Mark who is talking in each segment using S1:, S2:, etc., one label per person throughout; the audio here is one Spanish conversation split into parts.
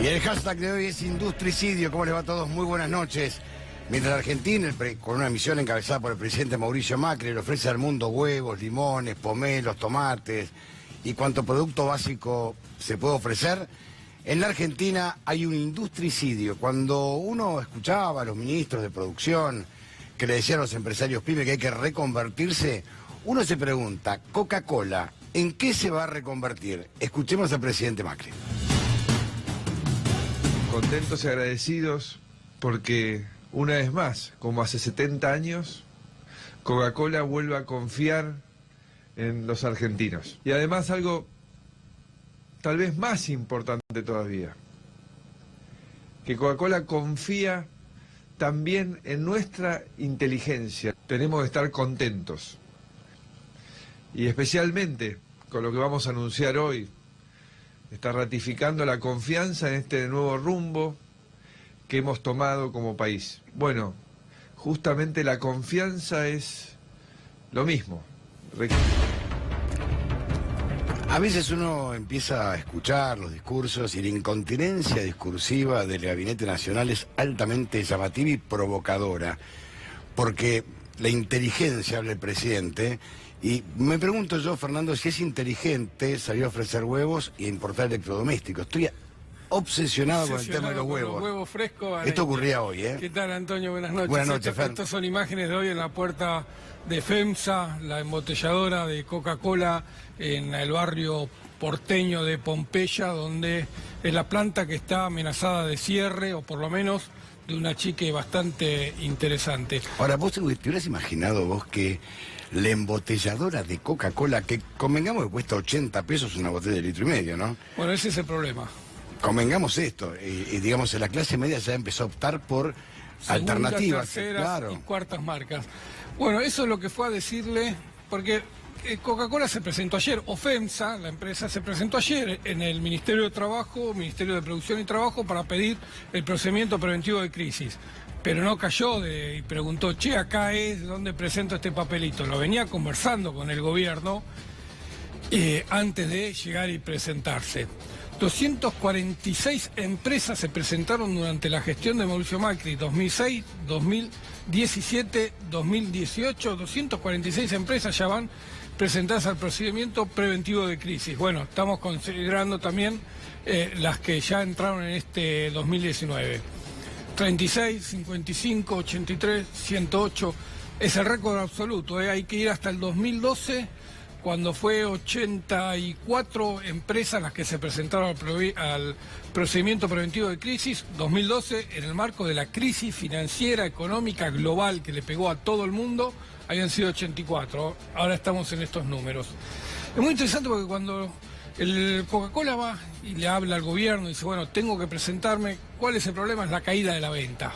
S1: Y el hashtag de hoy es Industricidio. ¿Cómo les va a todos? Muy buenas noches. Mientras Argentina, con una misión encabezada por el presidente Mauricio Macri, le ofrece al mundo huevos, limones, pomelos, tomates y cuanto producto básico se puede ofrecer, en la Argentina hay un industricidio. Cuando uno escuchaba a los ministros de producción que le decían a los empresarios pymes que hay que reconvertirse, uno se pregunta, Coca-Cola, ¿en qué se va a reconvertir? Escuchemos al presidente Macri.
S2: Contentos y agradecidos porque, una vez más, como hace 70 años, Coca-Cola vuelve a confiar en los argentinos. Y además algo tal vez más importante todavía, que Coca-Cola confía también en nuestra inteligencia. Tenemos que estar contentos. Y especialmente con lo que vamos a anunciar hoy, está ratificando la confianza en este nuevo rumbo que hemos tomado como país. Bueno, justamente la confianza es lo mismo.
S1: A veces uno empieza a escuchar los discursos y la incontinencia discursiva del Gabinete Nacional es altamente llamativa y provocadora, porque la inteligencia, habla el presidente, y me pregunto yo, Fernando, si es inteligente salir a ofrecer huevos y a importar electrodomésticos. Estoy obsesionado con el tema de los huevos.
S3: Los huevos frescos.
S1: Esto ocurría hoy, ¿eh?
S3: ¿Qué tal, Antonio? Buenas noches.
S1: Buenas noches, Fer.
S3: Estas son imágenes de hoy en la puerta de FEMSA, la embotelladora de Coca-Cola, en el barrio porteño de Pompeya, donde es la planta que está amenazada de cierre, o por lo menos de una chique bastante interesante.
S1: Ahora, ¿vos te hubieras imaginado vos que la embotelladora de Coca-Cola, que convengamos que cuesta 80 pesos una botella de 1,5 litros, ¿no?
S3: Bueno, ese es el problema.
S1: Convengamos esto, y digamos, la clase media ya empezó a optar por
S3: Segunda,
S1: alternativas.
S3: terceras
S1: Claro.
S3: y cuartas marcas. Bueno, eso es lo que fue a decirle, porque Coca-Cola se presentó ayer, o FEMSA, la empresa, se presentó ayer en el Ministerio de Trabajo, Ministerio de Producción y Trabajo, para pedir el procedimiento preventivo de crisis. Pero no cayó y preguntó, che, acá es donde presento este papelito. Lo venía conversando con el gobierno antes de llegar y presentarse. 246 empresas se presentaron durante la gestión de Mauricio Macri, 2006, 2017, 2018, 246 empresas ya van presentadas al procedimiento preventivo de crisis. Bueno, estamos considerando también las que ya entraron en este 2019. 36, 55, 83, 108, es el récord absoluto, hay que ir hasta el 2012, cuando fue 84 empresas las que se presentaron al procedimiento preventivo de crisis. 2012, en el marco de la crisis financiera, económica, global que le pegó a todo el mundo, habían sido 84, ahora estamos en estos números. Es muy interesante porque cuando el Coca-Cola va y le habla al gobierno y dice, bueno, tengo que presentarme, ¿cuál es el problema? Es la caída de la venta.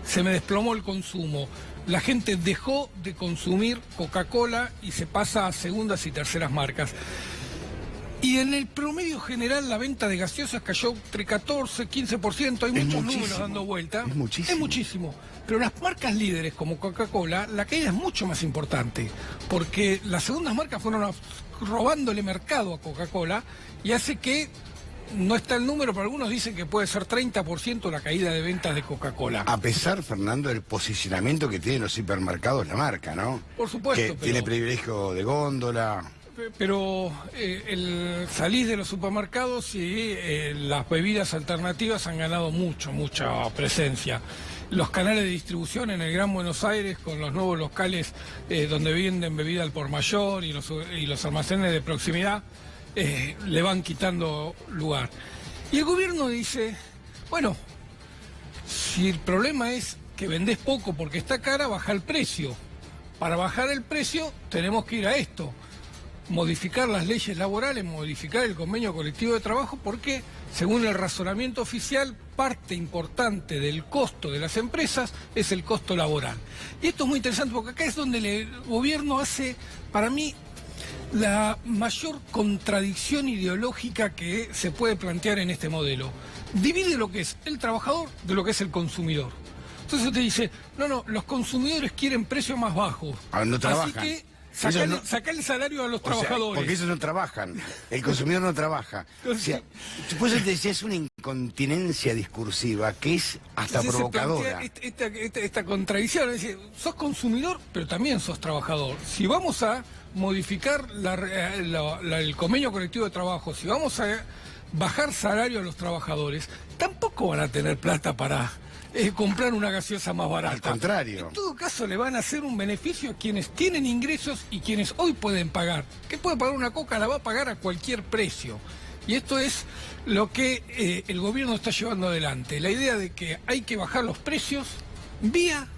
S3: Se me desplomó el consumo. La gente dejó de consumir Coca-Cola y se pasa a segundas y terceras marcas. Y en el promedio general la venta de gaseosas cayó entre 14 y 15%. Hay muchos números dando vuelta.
S1: Es muchísimo.
S3: Es muchísimo. Pero las marcas líderes como Coca-Cola, la caída es mucho más importante. Porque las segundas marcas fueron robándole mercado a Coca-Cola y hace que no está el número, pero algunos dicen que puede ser 30% la caída de ventas de Coca-Cola.
S1: A pesar, Fernando, del posicionamiento que tienen los hipermercados la marca, ¿no?
S3: Por supuesto.
S1: Que tiene privilegio de góndola.
S3: Pero salís de los supermercados y las bebidas alternativas han ganado mucha presencia. Los canales de distribución en el Gran Buenos Aires, con los nuevos locales donde venden bebida al por mayor y los almacenes de proximidad, le van quitando lugar. Y el gobierno dice, bueno, si el problema es que vendés poco porque está cara, baja el precio. Para bajar el precio tenemos que ir a esto. Modificar las leyes laborales, modificar el convenio colectivo de trabajo, porque según el razonamiento oficial, parte importante del costo de las empresas es el costo laboral. Y esto es muy interesante porque acá es donde el gobierno hace, para mí, la mayor contradicción ideológica que se puede plantear en este modelo. Divide lo que es el trabajador de lo que es el consumidor. Entonces usted dice, no, los consumidores quieren precios más bajos.
S1: No trabajan.
S3: Así que sacar el salario a los trabajadores.
S1: Porque ellos no trabajan, el consumidor no traja. O sea, después te decía, es una incontinencia discursiva que es hasta
S3: Entonces
S1: provocadora.
S3: se plantea esta contradicción, es decir, sos consumidor, pero también sos trabajador. Si vamos a modificar el convenio colectivo de trabajo, si vamos a bajar salario a los trabajadores, tampoco van a tener plata para comprar una gaseosa más barata.
S1: Al contrario.
S3: En todo caso, le van a hacer un beneficio a quienes tienen ingresos y quienes hoy pueden pagar. Que puede pagar una coca, la va a pagar a cualquier precio. Y esto es lo que el gobierno está llevando adelante. La idea de que hay que bajar los precios vía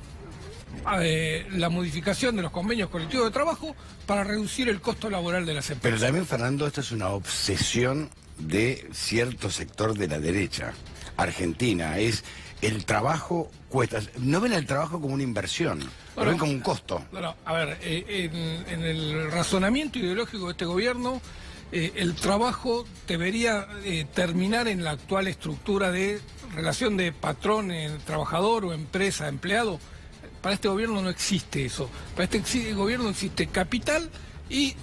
S3: la modificación de los convenios colectivos de trabajo para reducir el costo laboral de las empresas.
S1: Pero también, Fernando, esto es una obsesión de cierto sector de la derecha argentina. Es el trabajo cuesta. No ven el trabajo como una inversión, lo ven como un costo.
S3: No, a ver, en el razonamiento ideológico de este gobierno, el trabajo debería terminar en la actual estructura de relación de patrón, trabajador o empresa, empleado. Para este gobierno no existe eso. Para este gobierno existe capital y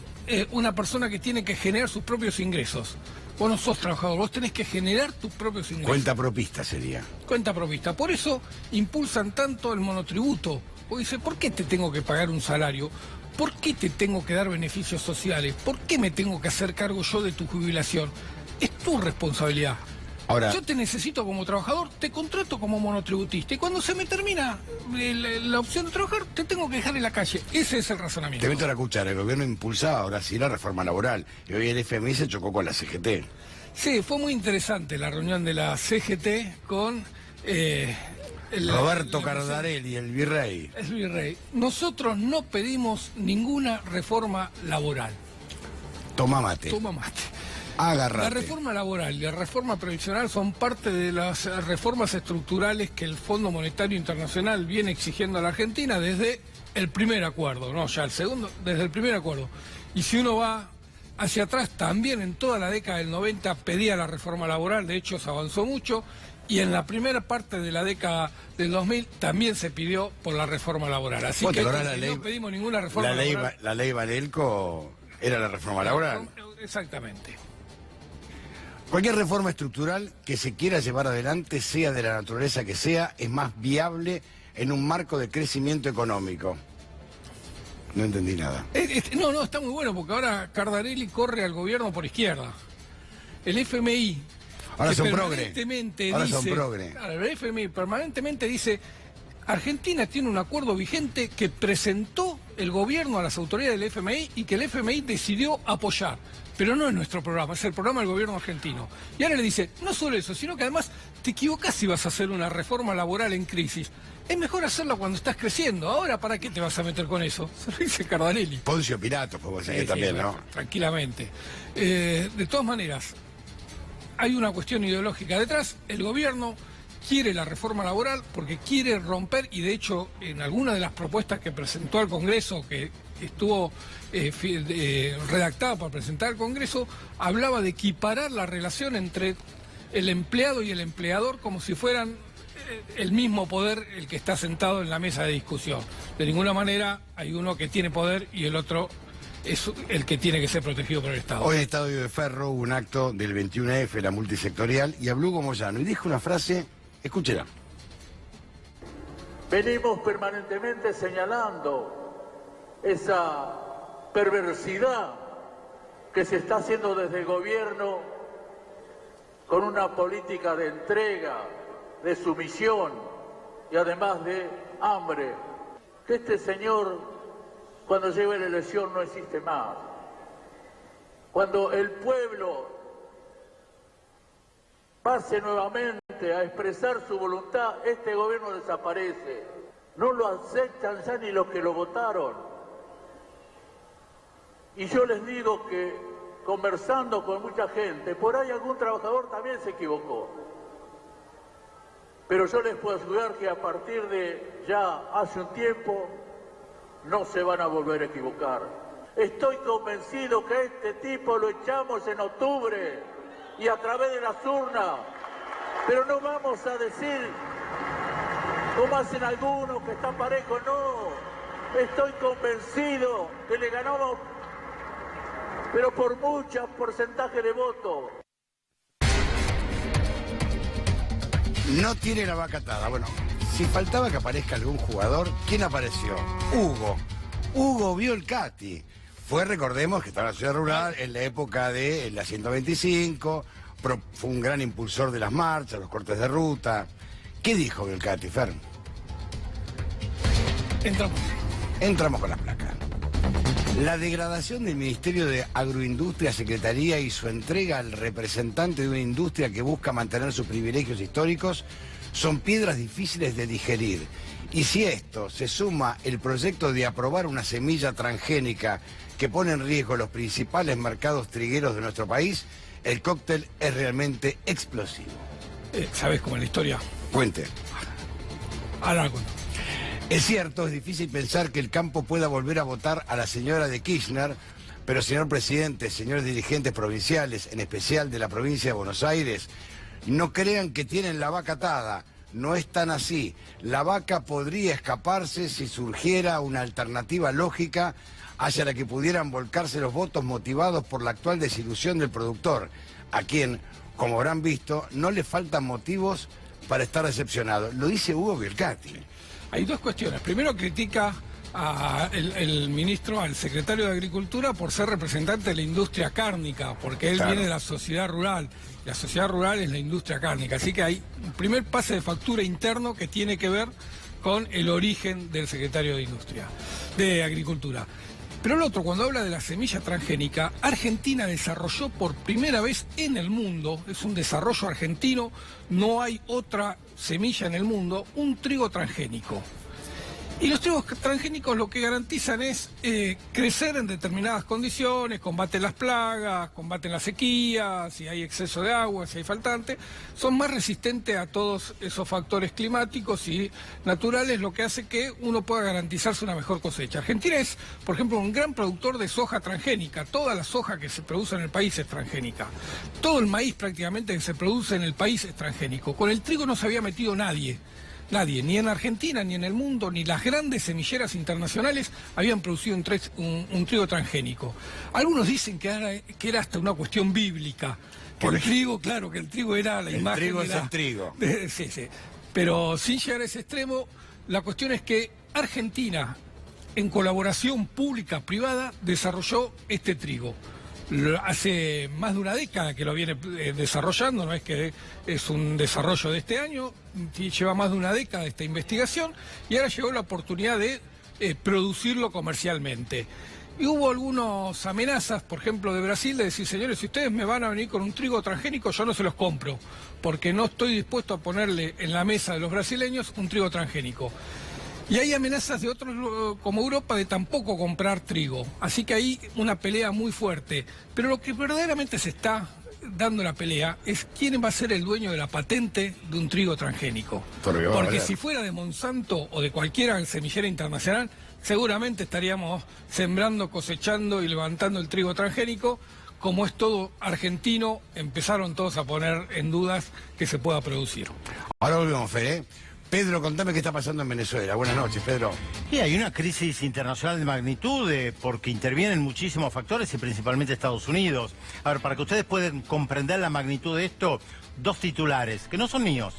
S3: una persona que tiene que generar sus propios ingresos. Vos no sos trabajador, vos tenés que generar tus propios ingresos.
S1: Cuenta propista sería.
S3: Cuenta propista. Por eso impulsan tanto el monotributo. Vos dices, ¿por qué te tengo que pagar un salario? ¿Por qué te tengo que dar beneficios sociales? ¿Por qué me tengo que hacer cargo yo de tu jubilación? Es tu responsabilidad.
S1: Ahora,
S3: yo te necesito como trabajador, te contrato como monotributista y cuando se me termina la opción de trabajar, te tengo que dejar en la calle. Ese es el razonamiento.
S1: te meto la cuchara, el gobierno impulsaba ahora sí la reforma laboral y hoy el FMI se chocó con la CGT.
S3: Sí, fue muy interesante la reunión de la CGT con
S1: Roberto Cardarelli, el virrey.
S3: El virrey. Nosotros no pedimos ninguna reforma laboral.
S1: Toma mate.
S3: Toma mate.
S1: Agárrate.
S3: La reforma laboral y la reforma previsional son parte de las reformas estructurales que el Fondo Monetario Internacional viene exigiendo a la Argentina desde el primer acuerdo, no ya el segundo, desde el primer acuerdo. Y si uno va hacia atrás, también en toda la década del 90 pedía la reforma laboral, de hecho se avanzó mucho, y en la primera parte de la década del 2000 también se pidió por la reforma laboral. Así que no pedimos ninguna reforma laboral.
S1: La ley Valelco era la reforma laboral.
S3: Exactamente.
S1: Cualquier reforma estructural que se quiera llevar adelante, sea de la naturaleza que sea, es más viable en un marco de crecimiento económico. No entendí nada.
S3: No, está muy bueno porque ahora Cardarelli corre al gobierno por izquierda. El FMI...
S1: Ahora son progre.
S3: Ahora son progre. Claro, el FMI permanentemente dice... Argentina tiene un acuerdo vigente que presentó el gobierno a las autoridades del FMI y que el FMI decidió apoyar. Pero no es nuestro programa, es el programa del gobierno argentino. Y ahora le dice, no solo eso, sino que además te equivocás si vas a hacer una reforma laboral en crisis. Es mejor hacerla cuando estás creciendo. Ahora, ¿para qué te vas a meter con eso? Se lo dice Cardarelli.
S1: Poncio Pilato, podemos decir que también, ¿no?
S3: Tranquilamente. De todas maneras, hay una cuestión ideológica detrás. El gobierno quiere la reforma laboral porque quiere romper, y de hecho en alguna de las propuestas que presentó al Congreso, que estuvo redactada para presentar al Congreso, hablaba de equiparar la relación entre el empleado y el empleador como si fueran el mismo poder el que está sentado en la mesa de discusión. De ninguna manera hay uno que tiene poder y el otro es el que tiene que ser protegido por el Estado.
S1: Hoy en Estadio de Ferro hubo un acto del 21F, la multisectorial, y habló Moyano y dijo una frase, escúchela.
S4: Venimos permanentemente señalando esa perversidad que se está haciendo desde el gobierno con una política de entrega, de sumisión y además de hambre. Que este señor, cuando llegue la elección, no existe más. Cuando el pueblo pase nuevamente a expresar su voluntad, este gobierno desaparece. No lo aceptan ya ni los que lo votaron. Y yo les digo que, conversando con mucha gente, por ahí algún trabajador también se equivocó. Pero yo les puedo asegurar que a partir de ya hace un tiempo no se van a volver a equivocar. Estoy convencido que a este tipo lo echamos en octubre y a través de las urnas. Pero no vamos a decir, como hacen algunos, que está parejo, no. Estoy convencido que le ganamos, pero por mucho porcentaje de votos.
S1: No tiene la vaca atada. Bueno, si faltaba que aparezca algún jugador, ¿quién apareció? Hugo Violcati. Recordemos que estaba en la ciudad rural en la época de la 125, fue un gran impulsor de las marchas, los cortes de ruta. ¿Qué dijo Violcati, Fer? Entramos con las placas. La degradación del Ministerio de Agroindustria, Secretaría y su entrega al representante de una industria que busca mantener sus privilegios históricos son piedras difíciles de digerir. Y si esto se suma el proyecto de aprobar una semilla transgénica que pone en riesgo los principales mercados trigueros de nuestro país, el cóctel es realmente explosivo.
S3: ¿Sabes cómo es la historia?
S1: Cuente.
S3: Ahora cuento.
S1: Es cierto, es difícil pensar que el campo pueda volver a votar a la señora de Kirchner, pero señor presidente, señores dirigentes provinciales, en especial de la provincia de Buenos Aires, no crean que tienen la vaca atada. No es tan así. La vaca podría escaparse si surgiera una alternativa lógica hacia la que pudieran volcarse los votos motivados por la actual desilusión del productor, a quien, como habrán visto, no le faltan motivos para estar decepcionado. Lo dice Hugo Violcati.
S3: Hay dos cuestiones. Primero, critica al ministro, al secretario de Agricultura, por ser representante de la industria cárnica, porque él viene de la sociedad rural. La sociedad rural es la industria cárnica. Así que hay un primer pase de factura interno que tiene que ver con el origen del secretario de Agricultura. Pero el otro, cuando habla de la semilla transgénica, Argentina desarrolló por primera vez en el mundo, es un desarrollo argentino, no hay otra semilla en el mundo, un trigo transgénico. Y los trigos transgénicos lo que garantizan es crecer en determinadas condiciones, combaten las plagas, combaten la sequía, si hay exceso de agua, si hay faltante, son más resistentes a todos esos factores climáticos y naturales, lo que hace que uno pueda garantizarse una mejor cosecha. Argentina es, por ejemplo, un gran productor de soja transgénica, toda la soja que se produce en el país es transgénica, todo el maíz prácticamente que se produce en el país es transgénico. Con el trigo no se había metido nadie, ni en Argentina, ni en el mundo, ni las grandes semilleras internacionales habían producido un trigo transgénico. Algunos dicen que era hasta una cuestión bíblica, que el trigo, claro, que el trigo era la imagen.
S1: El trigo es el trigo.
S3: Sí. Pero sin llegar a ese extremo, la cuestión es que Argentina, en colaboración pública-privada, desarrolló este trigo. Hace más de una década que lo viene desarrollando, no es que es un desarrollo de este año, lleva más de una década esta investigación y ahora llegó la oportunidad de producirlo comercialmente. Y hubo algunas amenazas, por ejemplo, de Brasil, de decir, señores, si ustedes me van a venir con un trigo transgénico, yo no se los compro, porque no estoy dispuesto a ponerle en la mesa de los brasileños un trigo transgénico. Y hay amenazas de otros, como Europa, de tampoco comprar trigo. Así que hay una pelea muy fuerte. Pero lo que verdaderamente se está dando la pelea es quién va a ser el dueño de la patente de un trigo transgénico. Porque si fuera de Monsanto o de cualquier semillera internacional, seguramente estaríamos sembrando, cosechando y levantando el trigo transgénico. Como es todo argentino, empezaron todos a poner en dudas que se pueda producir.
S1: Ahora volvemos, Fer, Pedro, contame qué está pasando en Venezuela. Buenas noches, Pedro.
S5: Sí, hay una crisis internacional de magnitud porque intervienen muchísimos factores y principalmente Estados Unidos. A ver, para que ustedes puedan comprender la magnitud de esto, dos titulares, que no son míos.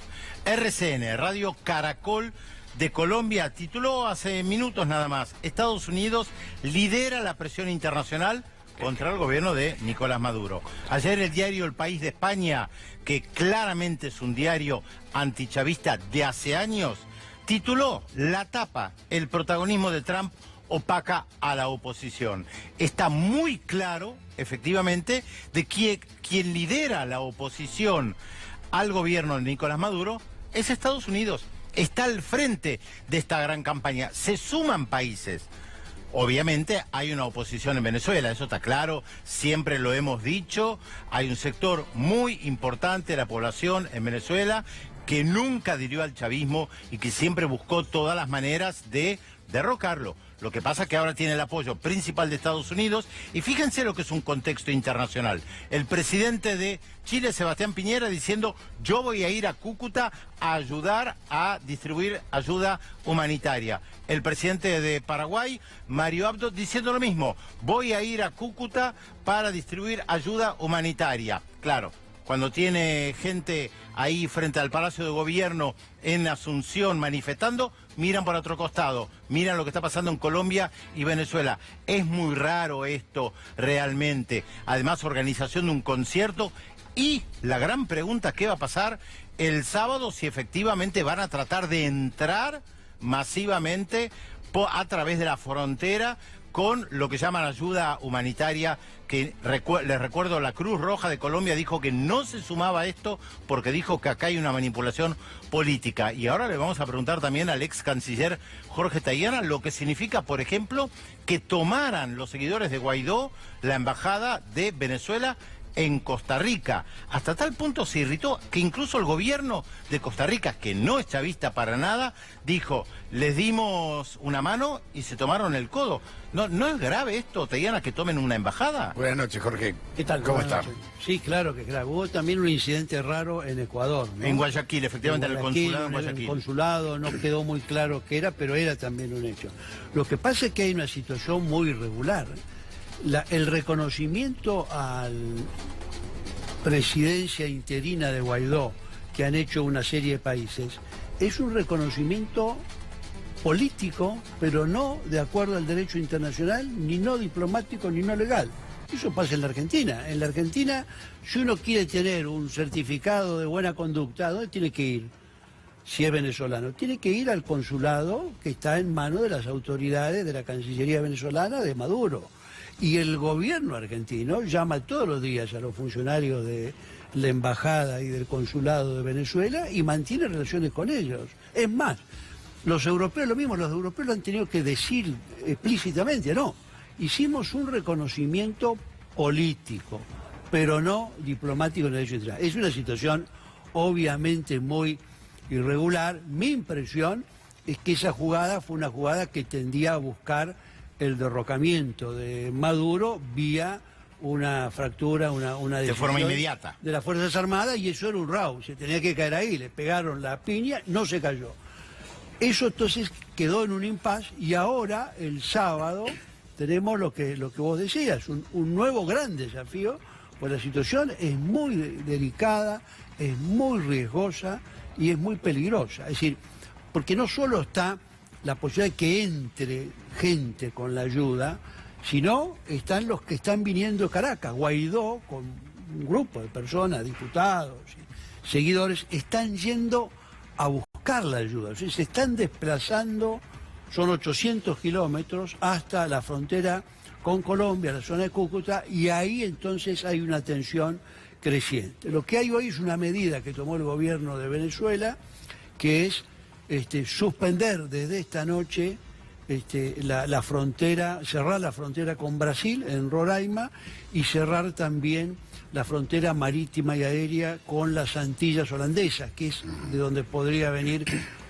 S5: RCN, Radio Caracol de Colombia, tituló hace minutos nada más: Estados Unidos lidera la presión internacional contra el gobierno de Nicolás Maduro. Ayer el diario El País de España, que claramente es un diario antichavista de hace años, tituló la tapa: el protagonismo de Trump opaca a la oposición. Está muy claro, efectivamente, de que quien lidera la oposición al gobierno de Nicolás Maduro es Estados Unidos. Está al frente de esta gran campaña. Se suman países. Obviamente hay una oposición en Venezuela, eso está claro, siempre lo hemos dicho. Hay un sector muy importante de la población en Venezuela que nunca adhirió al chavismo y que siempre buscó todas las maneras de derrocarlo. Lo que pasa es que ahora tiene el apoyo principal de Estados Unidos y fíjense lo que es un contexto internacional. El presidente de Chile, Sebastián Piñera, diciendo: yo voy a ir a Cúcuta a ayudar a distribuir ayuda humanitaria. El presidente de Paraguay, Mario Abdo, diciendo lo mismo: voy a ir a Cúcuta para distribuir ayuda humanitaria. Claro, cuando tiene gente ahí frente al Palacio de Gobierno en Asunción manifestando, miran por otro costado, miran lo que está pasando en Colombia y Venezuela. Es muy raro esto realmente. Además, organización de un concierto y la gran pregunta, ¿qué va a pasar el sábado si efectivamente van a tratar de entrar masivamente a través de la frontera con lo que llaman ayuda humanitaria, que les recuerdo, la Cruz Roja de Colombia dijo que no se sumaba a esto porque dijo que acá hay una manipulación política. Y ahora le vamos a preguntar también al ex canciller Jorge Tayana lo que significa, por ejemplo, que tomaran los seguidores de Guaidó la embajada de Venezuela en Costa Rica. Hasta tal punto se irritó que incluso el gobierno de Costa Rica, que no es chavista para nada, dijo, les dimos una mano y se tomaron el codo. ¿No es grave esto, Tayana, que tomen una embajada?
S1: Buenas noches, Jorge.
S6: ¿Qué tal?
S1: ¿Cómo
S6: Buenas
S1: está?
S6: noches. Sí, claro que claro. Hubo también un incidente raro en Ecuador, ¿no?
S5: En Guayaquil, efectivamente, en el consulado en
S6: En
S5: Guayaquil.
S6: el consulado no quedó muy claro qué era, pero era también un hecho. Lo que pasa es que hay una situación muy irregular. El reconocimiento a la presidencia interina de Guaidó, que han hecho una serie de países, es un reconocimiento político, pero no de acuerdo al derecho internacional, ni no diplomático, ni no legal. Eso pasa en la Argentina. En la Argentina, si uno quiere tener un certificado de buena conducta, ¿a dónde tiene que ir? Si es venezolano, tiene que ir al consulado que está en manos de las autoridades de la Cancillería venezolana de Maduro. Y el gobierno argentino llama todos los días a los funcionarios de la embajada y del consulado de Venezuela y mantiene relaciones con ellos. Es más, los europeos lo mismo, los europeos lo han tenido que decir explícitamente, no. Hicimos un reconocimiento político, pero no diplomático en el derecho internacional. Es una situación obviamente muy irregular. Mi impresión es que esa jugada fue una jugada que tendía a buscar el derrocamiento de Maduro vía una fractura, una decisión
S5: de forma inmediata
S6: de las Fuerzas Armadas, y eso era un round, se tenía que caer ahí, le pegaron la piña, no se cayó. Eso entonces quedó en un impasse y ahora el sábado tenemos lo que vos decías, un nuevo gran desafío, pues la situación es muy delicada, es muy riesgosa y es muy peligrosa. Es decir, porque no solo está la posibilidad de que entre gente con la ayuda, sino están los que están viniendo a Caracas. Guaidó, con un grupo de personas, diputados, seguidores, están yendo a buscar la ayuda. O sea, se están desplazando, son 800 kilómetros hasta la frontera con Colombia, la zona de Cúcuta, y ahí entonces hay una tensión creciente. Lo que hay hoy es una medida que tomó el gobierno de Venezuela, que es suspender desde esta noche la frontera, cerrar la frontera con Brasil en Roraima y cerrar también la frontera marítima y aérea con las Antillas holandesas, que es de donde podría venir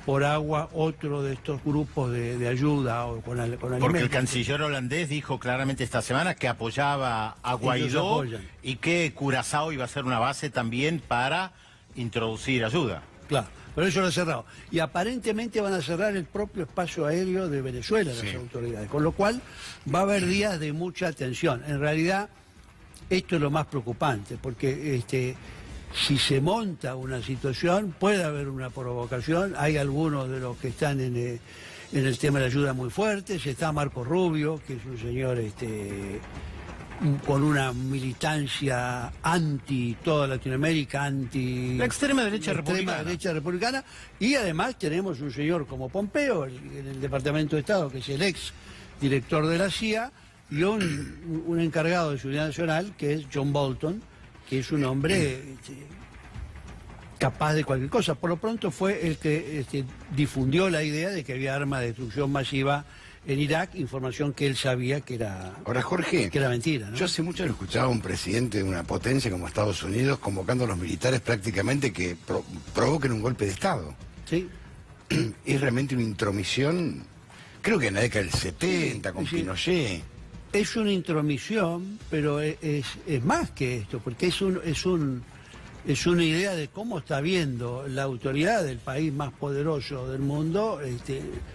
S6: por agua otro de estos grupos de ayuda o con alimentos.
S5: Porque el canciller holandés dijo claramente esta semana que apoyaba a Guaidó y que Curazao iba a ser una base también para introducir ayuda.
S6: Claro, pero eso lo ha cerrado. Y aparentemente van a cerrar el propio espacio aéreo de Venezuela, las autoridades. Con lo cual va a haber días de mucha tensión. En realidad, esto es lo más preocupante, porque si se monta una situación, puede haber una provocación. Hay algunos de los que están en el tema de la ayuda muy fuertes. Está Marco Rubio, que es un señor con una militancia anti toda Latinoamérica, anti
S5: la extrema derecha
S6: republicana, y además tenemos un señor como Pompeo en el Departamento de Estado, que es el ex director de la CIA, y un encargado de seguridad nacional, que es John Bolton, que es un hombre capaz de cualquier cosa. Por lo pronto fue el que difundió la idea de que había armas de destrucción masiva en Irak, información que él sabía que era,
S1: ahora, Jorge,
S6: que era mentira, ¿no?
S1: Yo hace mucho no escuchaba a un presidente de una potencia como Estados Unidos convocando a los militares prácticamente que provoquen un golpe de Estado.
S6: Sí.
S1: Es realmente una intromisión, creo que en la década del 70, con Pinochet.
S6: Es una intromisión, pero es más que esto, porque es una idea de cómo está viendo la autoridad del país más poderoso del mundo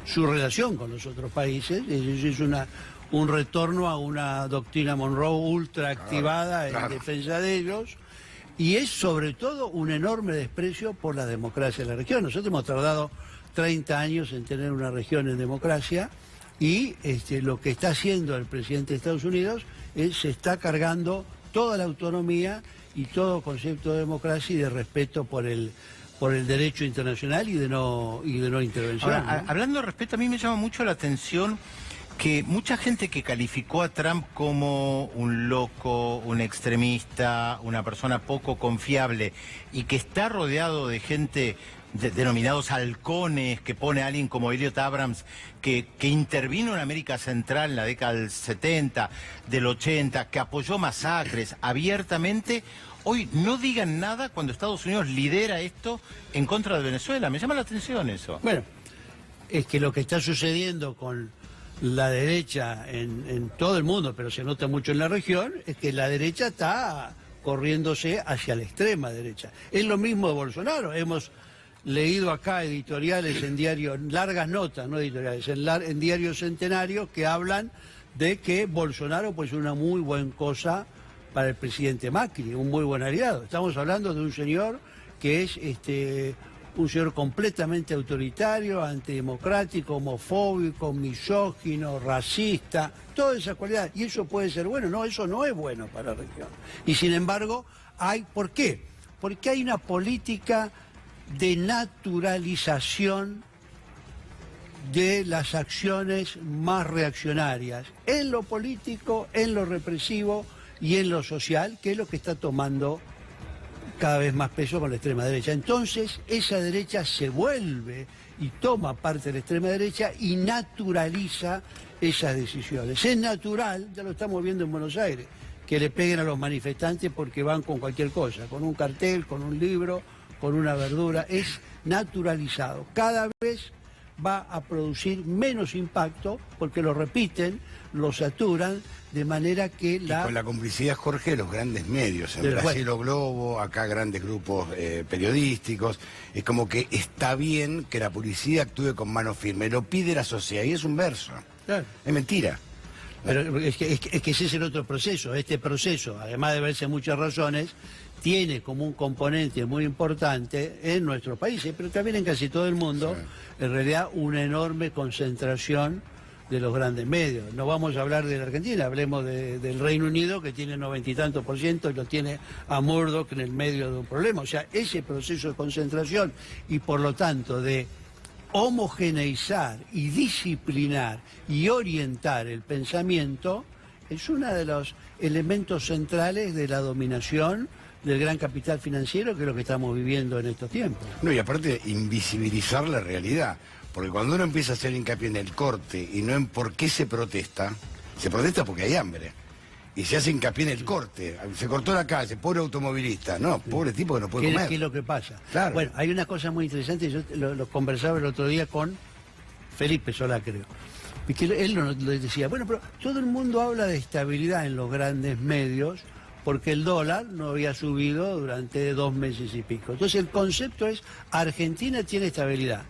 S6: su relación con los otros países. Es un retorno a una doctrina Monroe ultra activada en defensa de ellos. Y es sobre todo un enorme desprecio por la democracia de la región. Nosotros hemos tardado 30 años en tener una región en democracia y lo que está haciendo el presidente de Estados Unidos es se está cargando toda la autonomía y todo concepto de democracia y de respeto por el derecho internacional y de no intervención.
S5: Ahora,
S6: ¿no?
S5: hablando de respeto, a mí me llama mucho la atención que mucha gente que calificó a Trump como un loco, un extremista, una persona poco confiable y que está rodeado de gente denominados halcones, que pone a alguien como Elliot Abrams, que intervino en América Central en la década del 70, del 80, que apoyó masacres abiertamente, hoy no digan nada cuando Estados Unidos lidera esto en contra de Venezuela. Me llama la atención eso.
S6: Bueno, es que lo que está sucediendo con la derecha en todo el mundo, pero se nota mucho en la región, es que la derecha está corriéndose hacia la extrema derecha. Es lo mismo de Bolsonaro. Hemos leído acá editoriales en diarios, largas notas, no editoriales, en diarios centenarios que hablan de que Bolsonaro pues es una muy buena cosa para el presidente Macri, un muy buen aliado. Estamos hablando de un señor que es un señor completamente autoritario, antidemocrático, homofóbico, misógino, racista, toda esa cualidad. Y eso puede ser bueno. No, eso no es bueno para la región. Y sin embargo, ¿por qué? Porque hay una política de naturalización de las acciones más reaccionarias, en lo político, en lo represivo y en lo social, que es lo que está tomando cada vez más peso con la extrema derecha. Entonces, esa derecha se vuelve y toma parte de la extrema derecha y naturaliza esas decisiones. Es natural, ya lo estamos viendo en Buenos Aires, que le peguen a los manifestantes porque van con cualquier cosa, con un cartel, con un libro, con una verdura. Es naturalizado. Cada vez va a producir menos impacto porque lo repiten, lo saturan, de manera que
S1: Y con la complicidad, Jorge, de los grandes medios, en Brasil o Globo, acá grandes grupos periodísticos, es como que está bien que la policía actúe con mano firme, lo pide la sociedad, y es un verso.
S6: Claro.
S1: Es mentira.
S6: Pero es que ese es el otro proceso. Este proceso, además de verse muchas razones, tiene como un componente muy importante en nuestros países, pero también en casi todo el mundo, sí, en realidad una enorme concentración de los grandes medios. No vamos a hablar de la Argentina, hablemos del Reino Unido, que tiene 90 y tantos % y lo tiene a Murdoch en el medio de un problema. O sea, ese proceso de concentración y por lo tanto de homogeneizar y disciplinar y orientar el pensamiento es uno de los elementos centrales de la dominación del gran capital financiero, que es lo que estamos viviendo en estos tiempos.
S1: No, y aparte, invisibilizar la realidad. Porque cuando uno empieza a hacer hincapié en el corte y no en por qué se protesta porque hay hambre. Y se hace hincapié en el corte. Se cortó la calle, pobre automovilista. No, pobre tipo que no puede comer.
S6: ¿Qué es lo que pasa?
S1: Claro.
S6: Bueno, hay una cosa muy interesante, yo lo conversaba el otro día con Felipe Solá, creo. Y que él lo decía, bueno, pero todo el mundo habla de estabilidad en los grandes medios porque el dólar no había subido durante 2 meses y pico. Entonces el concepto es, Argentina tiene estabilidad.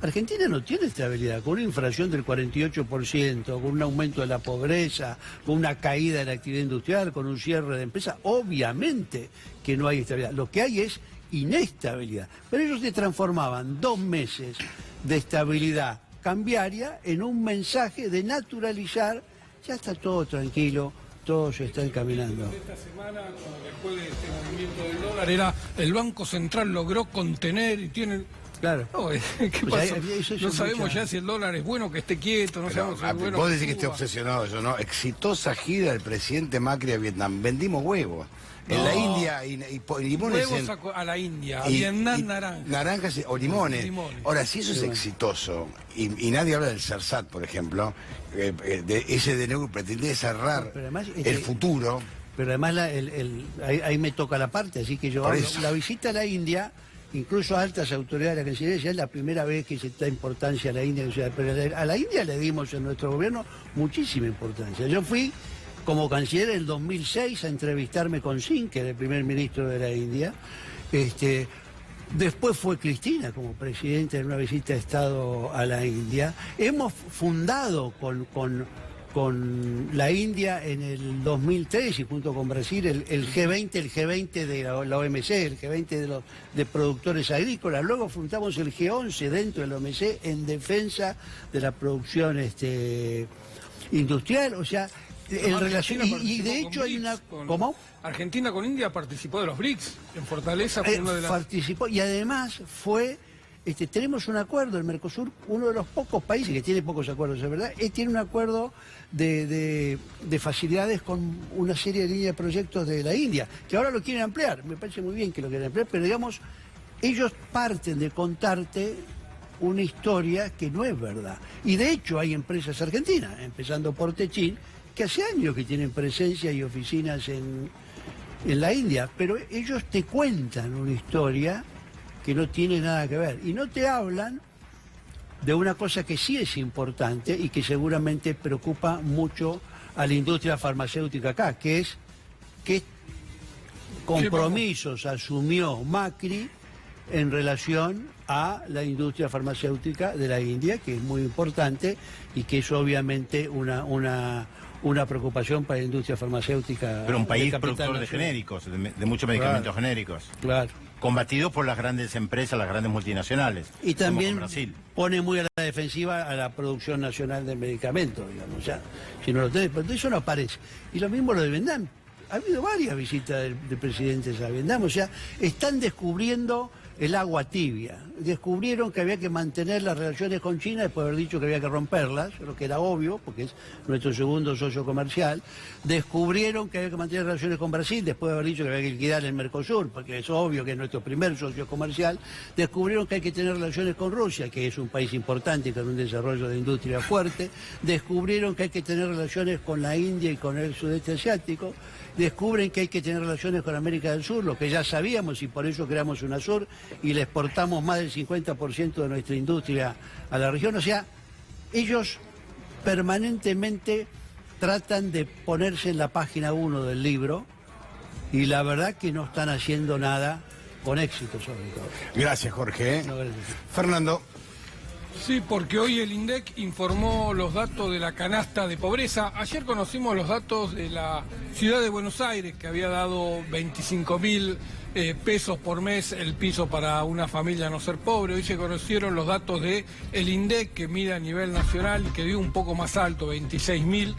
S6: Argentina no tiene estabilidad, con una inflación del 48%, con un aumento de la pobreza, con una caída de la actividad industrial, con un cierre de empresas. Obviamente que no hay estabilidad. Lo que hay es inestabilidad. Pero ellos se transformaban 2 meses de estabilidad cambiaria en un mensaje de naturalizar, ya está todo tranquilo, todo se está encaminando.
S3: Esta semana, después de este movimiento del dólar, era el Banco Central logró contener y tiene...
S6: Claro.
S3: No, ¿qué pasó? No sabemos ya si el dólar es bueno que esté quieto, no sabemos si es bueno.
S1: Vos decís que esté obsesionado eso, ¿no? Exitosa gira del presidente Macri a Vietnam. Vendimos huevos. En la India y limones.
S3: Huevos a la India, a Vietnam naranjas.
S1: Naranjas o limones. Ahora, si eso es exitoso, y nadie habla del CERSAT, por ejemplo, de ese DNU pretende cerrar además, el futuro.
S6: Pero además ahí me toca la parte, así que yo hablo. La visita a la India, incluso altas autoridades de la Cancillería, es la primera vez que se da importancia a la India. Pero a la India le dimos en nuestro gobierno muchísima importancia. Yo fui como canciller en el 2006 a entrevistarme con Singh, que era el primer ministro de la India. Después fue Cristina como presidenta en una visita de Estado a la India. Hemos fundado con con la India en el 2003 y junto con Brasil el G20 de la OMC, el G20 de productores agrícolas. Luego fundamos el G11 dentro de la OMC en defensa de la producción industrial, o sea, en relación, y de hecho hay una... ¿Cómo?
S3: Argentina con India participó de los BRICS, en Fortaleza fue una de las...
S6: Participó, y además fue... tenemos un acuerdo, el Mercosur, uno de los pocos países que tiene pocos acuerdos, es verdad, tiene un acuerdo de facilidades con una serie de líneas de proyectos de la India, que ahora lo quieren ampliar. Me parece muy bien que lo quieren ampliar, pero digamos, ellos parten de contarte una historia que no es verdad. Y de hecho hay empresas argentinas, empezando por Techin, que hace años que tienen presencia y oficinas en la India, pero ellos te cuentan una historia que no tiene nada que ver. Y no te hablan de una cosa que sí es importante y que seguramente preocupa mucho a la industria farmacéutica acá, que es qué compromisos asumió Macri en relación a la industria farmacéutica de la India, que es muy importante y que es obviamente una preocupación para la industria farmacéutica.
S5: Pero un país
S6: de
S5: productor de
S6: nacional.
S5: genéricos, de muchos medicamentos genéricos.
S6: Claro.
S5: Combatidos por las grandes empresas, las grandes multinacionales.
S6: Y también
S5: como con Brasil.
S6: pone muy a la defensiva a la producción nacional de medicamentos, digamos, ya, si no lo tenés, pero eso no aparece. Y lo mismo lo de Vietnam. Ha habido varias visitas de presidentes a Vietnam, o sea, están descubriendo el agua tibia. Descubrieron que había que mantener las relaciones con China después de haber dicho que había que romperlas, lo que era obvio, porque es nuestro segundo socio comercial. Descubrieron que había que mantener relaciones con Brasil después de haber dicho que había que liquidar el Mercosur, porque es obvio que es nuestro primer socio comercial. Descubrieron que hay que tener relaciones con Rusia, que es un país importante y con un desarrollo de industria fuerte. Descubrieron que hay que tener relaciones con la India y con el sudeste asiático. Descubren que hay que tener relaciones con América del Sur, lo que ya sabíamos, y por eso creamos UNASUR y le exportamos más del 50% de nuestra industria a la región. O sea, ellos permanentemente tratan de ponerse en la página 1 del libro y la verdad que no están haciendo nada con éxito, sobre todo.
S1: Gracias, Jorge.
S6: No, gracias.
S1: Fernando.
S3: Sí, porque hoy el INDEC informó los datos de la canasta de pobreza. Ayer conocimos los datos de la ciudad de Buenos Aires, que había dado 25.000 pesos por mes el piso para una familia no ser pobre. Hoy se conocieron los datos de el INDEC, que mide a nivel nacional y que dio un poco más alto, 26.000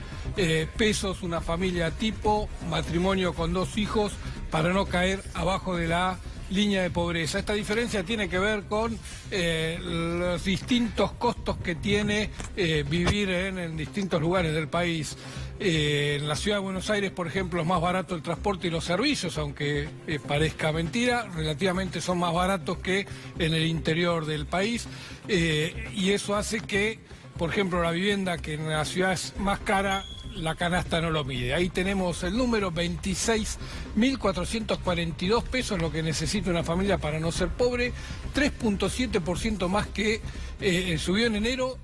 S3: pesos una familia tipo, matrimonio con 2 hijos, para no caer abajo de la línea de pobreza. Esta diferencia tiene que ver con los distintos costos que tiene vivir en distintos lugares del país. En la ciudad de Buenos Aires, por ejemplo, es más barato el transporte y los servicios, aunque parezca mentira, relativamente son más baratos que en el interior del país, y eso hace que, por ejemplo, la vivienda, que en la ciudad es más cara, la canasta no lo mide. Ahí tenemos el número, 26.442 pesos, lo que necesita una familia para no ser pobre, 3.7% más que subió en enero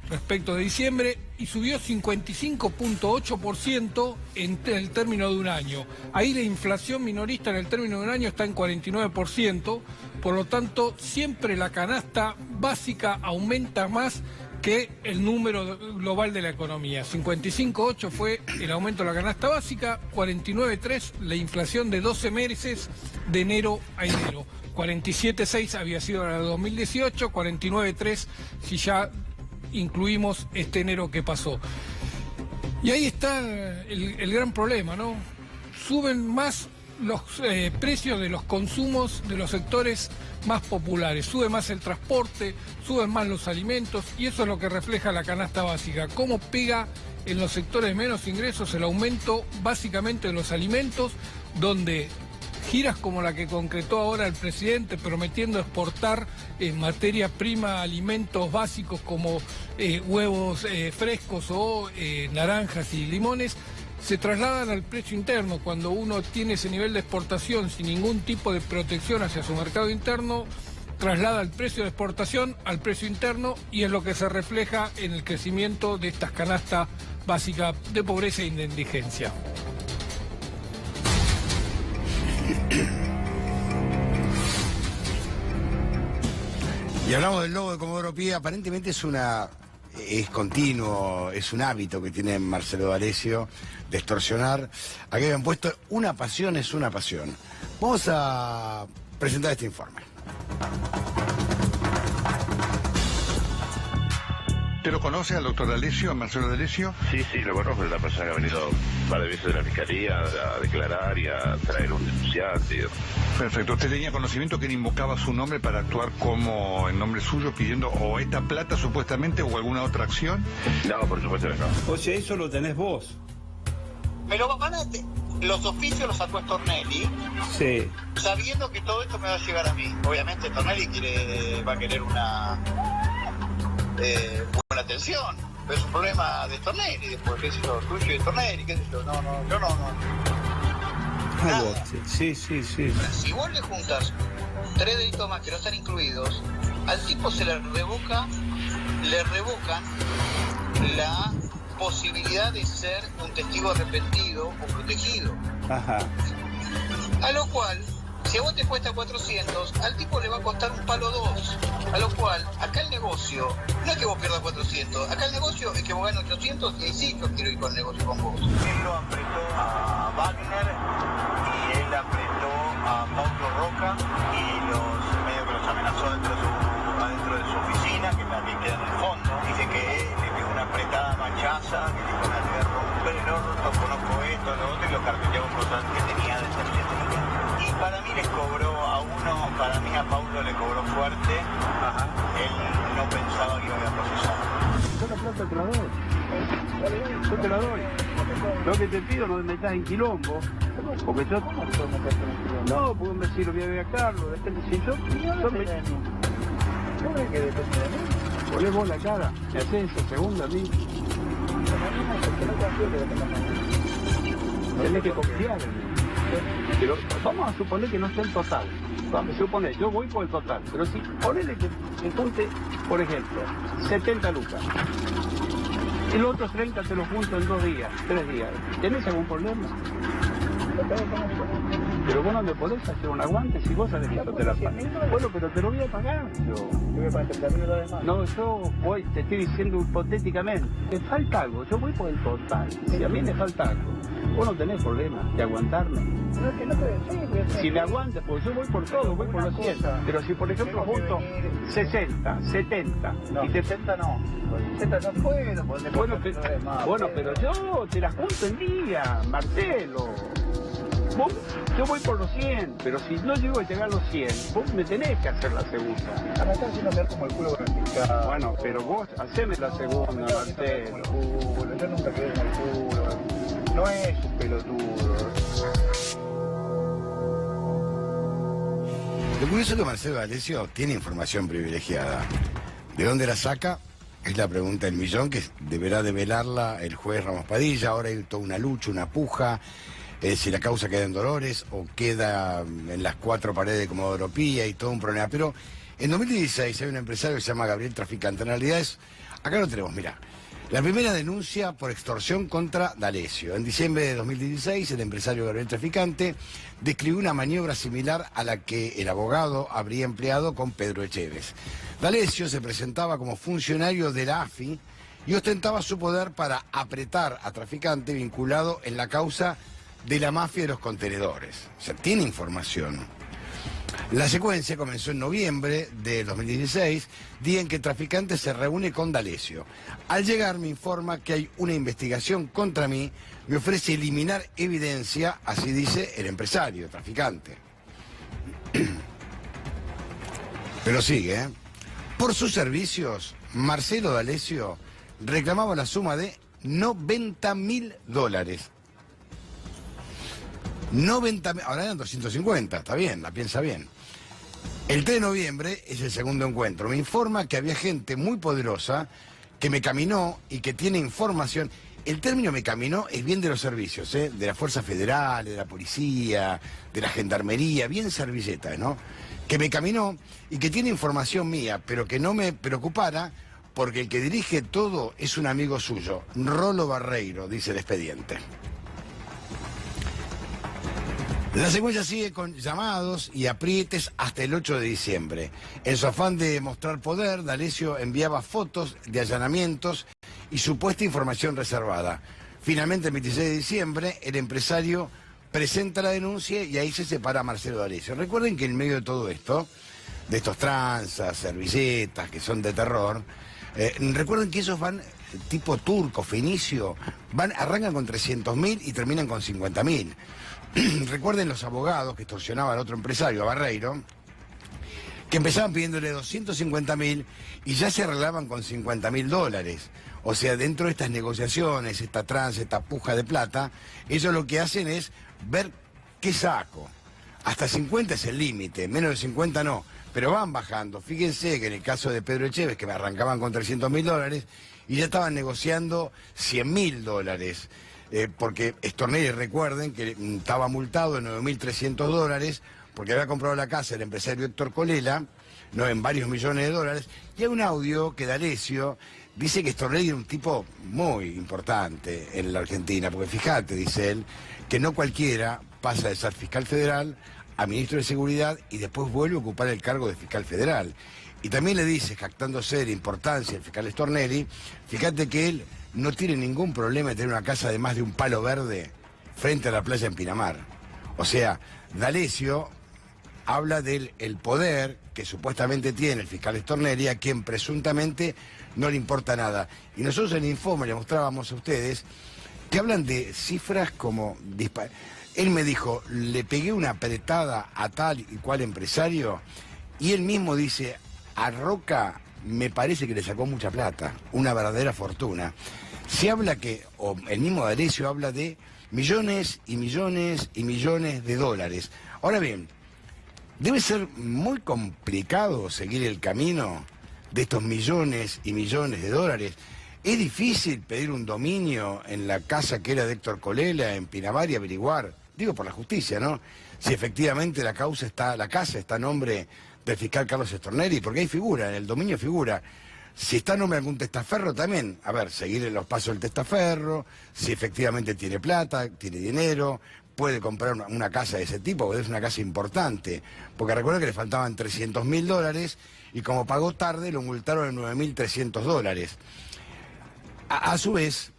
S3: respecto de diciembre y subió 55.8% en el término de un año. Ahí la inflación minorista en el término de un año está en 49%, por lo tanto siempre la canasta básica aumenta más que el número global de la economía. 55.8 fue el aumento de la canasta básica, 49.3 la inflación de 12 meses de enero a enero. 47.6 había sido la de 2018, 49.3 si ya incluimos este enero que pasó. Y ahí está el gran problema, ¿no? Suben más los precios de los consumos de los sectores más populares, sube más el transporte, suben más los alimentos, y eso es lo que refleja la canasta básica. ¿Cómo pega en los sectores de menos ingresos el aumento básicamente de los alimentos, donde giras como la que concretó ahora el presidente prometiendo exportar en materia prima alimentos básicos como huevos frescos o naranjas y limones, se trasladan al precio interno? Cuando uno tiene ese nivel de exportación sin ningún tipo de protección hacia su mercado interno, traslada el precio de exportación al precio interno, y es lo que se refleja en el crecimiento de estas canastas básicas de pobreza e indigencia.
S1: Y hablamos del lobo de Comodoro Pi, aparentemente es una es continuo, es un hábito que tiene Marcelo D'Alessio de extorsionar. Aquí habían puesto, una pasión es una pasión. Vamos a presentar este informe.
S7: ¿Usted lo conoce al doctor D'Alessio, a Marcelo D'Alessio?
S8: Sí, lo conozco, es la persona que ha venido un par de veces de la Fiscalía a declarar y a traer un denunciante.
S7: Perfecto. ¿Usted tenía conocimiento que él invocaba su nombre para actuar como en nombre suyo, pidiendo o esta plata supuestamente o alguna otra acción?
S8: No, por supuesto que no.
S6: O sea, eso lo tenés vos.
S9: Pero los oficios los sacó Stornelli,
S6: Sí.
S9: sabiendo que todo esto me va a llegar a mí. Obviamente Stornelli va a querer una buena atención, pero es un problema de Stornelli, después, qué sé yo, tuyo y de Stornelli, qué sé yo, yo no. Nada.
S6: Sí.
S9: Si vos le juntas 3 delitos más que no están incluidos, al tipo se le revocan la posibilidad de ser un testigo arrepentido o protegido.
S6: Ajá.
S9: A lo cual, si a vos te cuesta 400, al tipo le va a costar un palo 2. A lo cual, acá el negocio, no es que vos pierdas 400, acá el negocio es que vos ganas 800 y ahí sí yo quiero ir con el negocio con vos. Él lo apretó a Wagner y él apretó a Paulo Roca y medio que los amenazó adentro de su oficina, que también queda en el fondo. Dice que le pegó una apretada machaza, que dijo, le voy a romper el orto, conozco esto, lo otro, y lo carpeteaba cosas que tenía de servicio. Y para mí les cobró a Paulo le cobró fuerte. Ajá. Él no pensaba que iba a procesar.
S6: Yo la plata te la doy. Yo te la doy. Lo que te pido no me metas en quilombo. Porque yo... No, porque me decir, lo voy a ver a Carlos. Si yo ponés vos la cara, me haces esa segunda a mí. Tenés que confiar en mí. Pero vamos a suponer que no sea el total. Vamos a suponer, yo voy por el total. Pero si ponele que junte, por ejemplo, 70 lucas. Y los otros 30 te los junto en 2 días, 3 días. ¿Tenés algún problema? Pero vos no me podés hacer un aguante si vos sabés que yo te la pago. Bueno, pero te lo voy a pagar yo. No, yo voy, te estoy diciendo hipotéticamente. Me falta algo, yo voy por el total. Si a mí me falta algo, vos no tenés problema de aguantarme. Si me aguantas, pues yo voy por todo, voy por los 100. Pero si por ejemplo junto 60, 70 y 70 no. 60 no puedo. Bueno, pero yo te las junto en día, Marcelo. Yo voy por los 100, pero si no llego a llegar a los 100, vos me tenés que hacer la segunda.
S9: Ahora estás haciendo ver como el culo con el fiscal.
S6: Bueno, pero vos haceme la segunda, Marcelo.
S9: Yo nunca quedé en el culo. No es un pelotudo.
S1: Lo curioso es que Marcelo D'Alessio tiene información privilegiada. ¿De dónde la saca? Es la pregunta del millón que deberá develarla el juez Ramos Padilla. Ahora hay toda una lucha, una puja. Si la causa queda en Dolores o queda en las 4 paredes de Comodoro Pía y todo un problema. Pero en 2016 hay un empresario que se llama Gabriel Traficante. En realidad acá lo tenemos, mirá. La primera denuncia por extorsión contra D'Alessio. En diciembre de 2016, el empresario Gabriel Traficante describió una maniobra similar a la que el abogado habría empleado con Pedro Echeves. D'Alessio se presentaba como funcionario de la AFI y ostentaba su poder para apretar a Traficante vinculado en la causa de la mafia de los contenedores. O sea, tiene información. La secuencia comenzó en noviembre de 2016, día en que Traficante se reúne con D'Alessio. Al llegar me informa que hay una investigación contra mí, me ofrece eliminar evidencia, así dice el empresario, Traficante. Pero sigue, ¿eh? Por sus servicios, Marcelo D'Alessio reclamaba la suma de $90.000. 90.000, ahora eran 250, está bien, la piensa bien. El 3 de noviembre es el segundo encuentro. Me informa que había gente muy poderosa que me caminó y que tiene información. El término me caminó es bien de los servicios, de la Fuerza Federal, de la Policía, de la Gendarmería, bien servilleta, ¿no? Que me caminó y que tiene información mía, pero que no me preocupara porque el que dirige todo es un amigo suyo, Rolo Barreiro, dice el expediente. La secuencia sigue con llamados y aprietes hasta el 8 de diciembre. En su afán de mostrar poder, D'Alessio enviaba fotos de allanamientos y supuesta información reservada. Finalmente, el 26 de diciembre, el empresario presenta la denuncia y ahí se separa a Marcelo D'Alessio. Recuerden que en medio de todo esto, de estos tranzas, servilletas que son de terror, recuerden que ellos van tipo turco, fenicio, arrancan con 300.000 y terminan con 50.000. Recuerden los abogados que extorsionaban al otro empresario, a Barreiro, que empezaban pidiéndole 250.000 y ya se arreglaban con $50.000. O sea, dentro de estas negociaciones, esta tranza, esta puja de plata, ellos lo que hacen es ver qué saco. Hasta 50 es el límite, menos de 50 no, pero van bajando. Fíjense que en el caso de Pedro Echeves, que me arrancaban con $300.000 y ya estaban negociando $100.000. Porque Stornelli, recuerden que estaba multado en $9.300 porque había comprado la casa del empresario Héctor Colela, no en varios millones de dólares, y hay un audio que D'Alessio dice que Stornelli era un tipo muy importante en la Argentina, porque fíjate, dice él, que no cualquiera pasa de ser fiscal federal a ministro de Seguridad y después vuelve a ocupar el cargo de fiscal federal. Y también le dice, jactándose de la importancia del fiscal Stornelli, fíjate que él no tiene ningún problema de tener una casa de más de un palo verde frente a la playa en Pinamar. O sea, D'Alessio habla del poder que supuestamente tiene el fiscal Stornelli, a quien presuntamente no le importa nada. Y nosotros en el informe le mostrábamos a ustedes que hablan de cifras como... Él me dijo, le pegué una apretada a tal y cual empresario, y él mismo dice, a Roca me parece que le sacó mucha plata, una verdadera fortuna. Se habla que, o el mismo D'Alessio habla de millones y millones y millones de dólares. Ahora bien, debe ser muy complicado seguir el camino de estos millones y millones de dólares. Es difícil pedir un dominio en la casa que era de Héctor Colela, en Pinamar, y averiguar, digo por la justicia, ¿no?, si efectivamente la casa está a nombre del fiscal Carlos Stornelli, porque ahí figura, en el dominio figura. Si está a nombre de algún testaferro también, a ver, seguir en los pasos del testaferro, si efectivamente tiene plata, tiene dinero, puede comprar una casa de ese tipo, porque es una casa importante. Porque recuerda que le faltaban $300.000 y como pagó tarde lo multaron en $9.300. A su vez,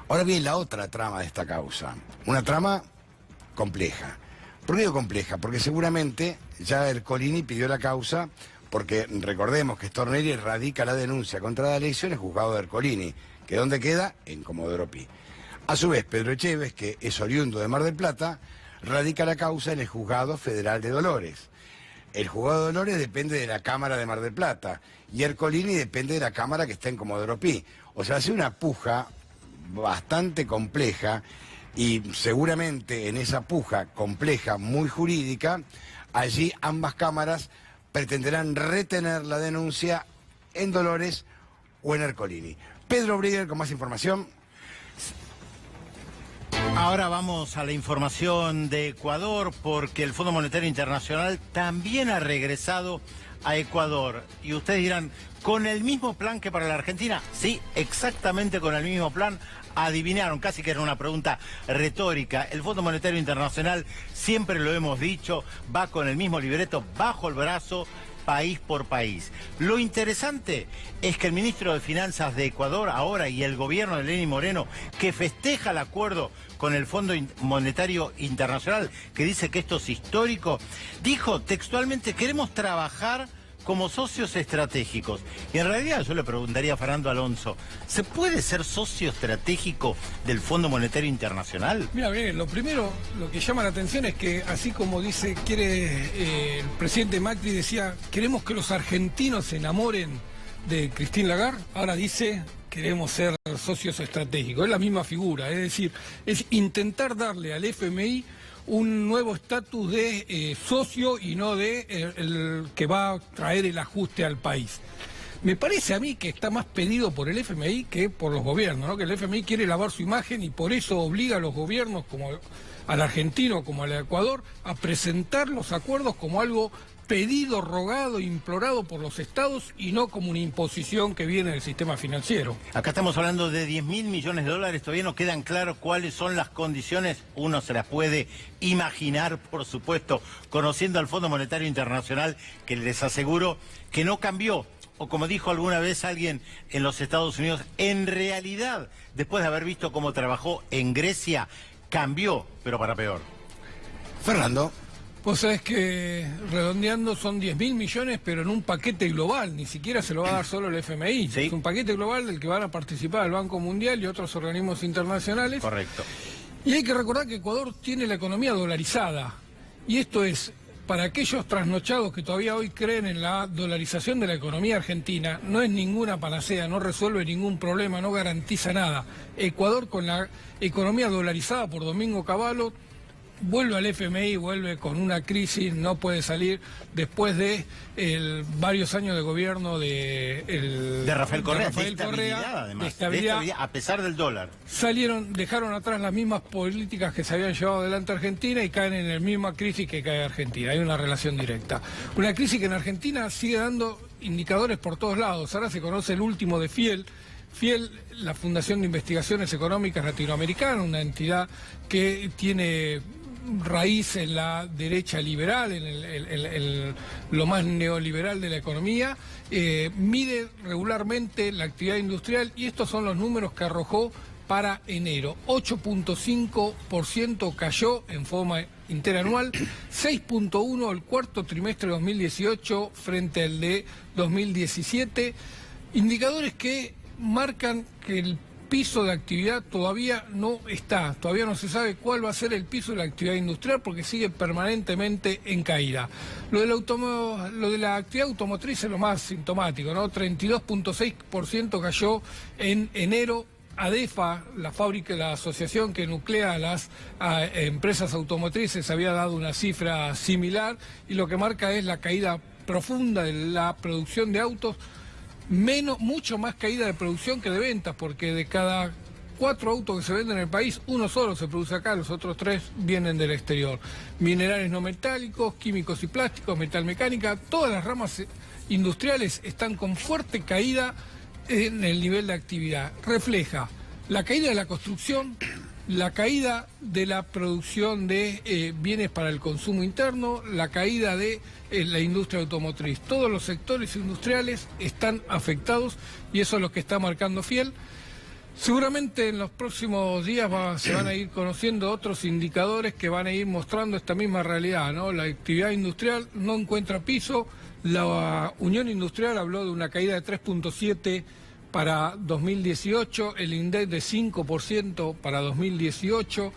S1: ahora viene la otra trama de esta causa, una trama compleja. ¿Por qué digo compleja? Porque seguramente ya Ercolini pidió la causa, porque recordemos que Stornelli radica la denuncia contra D'Alessio en el juzgado de Ercolini, que ¿dónde queda? En Comodoro Pi. A su vez, Pedro Echeves, que es oriundo de Mar del Plata, radica la causa en el Juzgado Federal de Dolores. El Juzgado de Dolores depende de la Cámara de Mar del Plata y Ercolini depende de la Cámara que está en Comodoro Pi. O sea, hace una puja bastante compleja y seguramente en esa puja compleja, muy jurídica, allí ambas cámaras pretenderán retener la denuncia en Dolores o en Ercolini. Pedro Brigger con más información.
S5: Ahora vamos a la información de Ecuador, porque el Fondo Monetario Internacional también ha regresado a Ecuador. Y ustedes dirán, ¿con el mismo plan que para la Argentina? Sí, exactamente con el mismo plan. Adivinaron, casi que era una pregunta retórica. El Fondo Monetario Internacional, siempre lo hemos dicho, va con el mismo libreto bajo el brazo, país por país. Lo interesante es que el ministro de Finanzas de Ecuador ahora y el gobierno de Lenín Moreno, que festeja el acuerdo con el Fondo Monetario Internacional, que dice que esto es histórico, dijo textualmente, queremos trabajar como socios estratégicos. Y en realidad yo le preguntaría a Fernando Alonso, ¿se puede ser socio estratégico del Fondo Monetario Internacional?
S3: Mira, bien, lo primero, lo que llama la atención es que, así como dice, el presidente Macri decía, queremos que los argentinos se enamoren de Christine Lagarde, ahora dice, queremos ser socios estratégicos. Es la misma figura, es decir, es intentar darle al FMI un nuevo estatus de socio y no de el que va a traer el ajuste al país. Me parece a mí que está más pedido por el FMI que por los gobiernos, ¿no? Que el FMI quiere lavar su imagen y por eso obliga a los gobiernos, como al argentino, como al Ecuador, a presentar los acuerdos como algo pedido, rogado, implorado por los estados y no como una imposición que viene del sistema financiero.
S5: Acá estamos hablando de 10.000 millones de dólares, todavía no quedan claros cuáles son las condiciones, uno se las puede imaginar, por supuesto, conociendo al Fondo Monetario Internacional, que les aseguro que no cambió, o como dijo alguna vez alguien en los Estados Unidos, en realidad, después de haber visto cómo trabajó en Grecia, cambió, pero para peor.
S1: Fernando.
S3: Vos sabés que redondeando son 10.000 millones, pero en un paquete global, ni siquiera se lo va a dar solo el FMI.
S5: Sí.
S3: Es un paquete global del que van a participar el Banco Mundial y otros organismos internacionales.
S5: Correcto.
S3: Y hay que recordar que Ecuador tiene la economía dolarizada. Y esto es, para aquellos trasnochados que todavía hoy creen en la dolarización de la economía argentina, no es ninguna panacea, no resuelve ningún problema, no garantiza nada. Ecuador, con la economía dolarizada por Domingo Cavallo, vuelve al FMI, vuelve con una crisis, no puede salir después de varios años de gobierno de
S5: Rafael Correa,
S3: de
S5: estabilidad, además,
S3: de estabilidad,
S5: a pesar del dólar.
S3: Dejaron atrás las mismas políticas que se habían llevado adelante Argentina y caen en la misma crisis que cae Argentina. Hay una relación directa. Una crisis que en Argentina sigue dando indicadores por todos lados. Ahora se conoce el último de Fiel, la Fundación de Investigaciones Económicas Latinoamericana, una entidad que tiene raíz en la derecha liberal, en lo más neoliberal de la economía, mide regularmente la actividad industrial y estos son los números que arrojó para enero. 8.5% cayó en forma interanual, 6.1% el cuarto trimestre de 2018 frente al de 2017, indicadores que marcan que el piso de actividad todavía no se sabe cuál va a ser el piso de la actividad industrial porque sigue permanentemente en caída. Lo de la actividad automotriz es lo más sintomático, ¿no? 32.6% cayó en enero. ADEFA, la asociación que nuclea a las empresas automotrices, había dado una cifra similar y lo que marca es la caída profunda de la producción de autos. Mucho más caída de producción que de ventas, porque de cada 4 autos que se venden en el país, uno solo se produce acá, los otros 3 vienen del exterior. Minerales no metálicos, químicos y plásticos, metalmecánica, todas las ramas industriales están con fuerte caída en el nivel de actividad. Refleja la caída de la construcción, la caída de la producción de bienes para el consumo interno, la caída de la industria automotriz. Todos los sectores industriales están afectados y eso es lo que está marcando Fiel. Seguramente en los próximos días se van a ir conociendo otros indicadores que van a ir mostrando esta misma realidad, ¿no? La actividad industrial no encuentra piso, la Unión Industrial habló de una caída de 3.7% para 2018, el INDEC de 5% para 2018,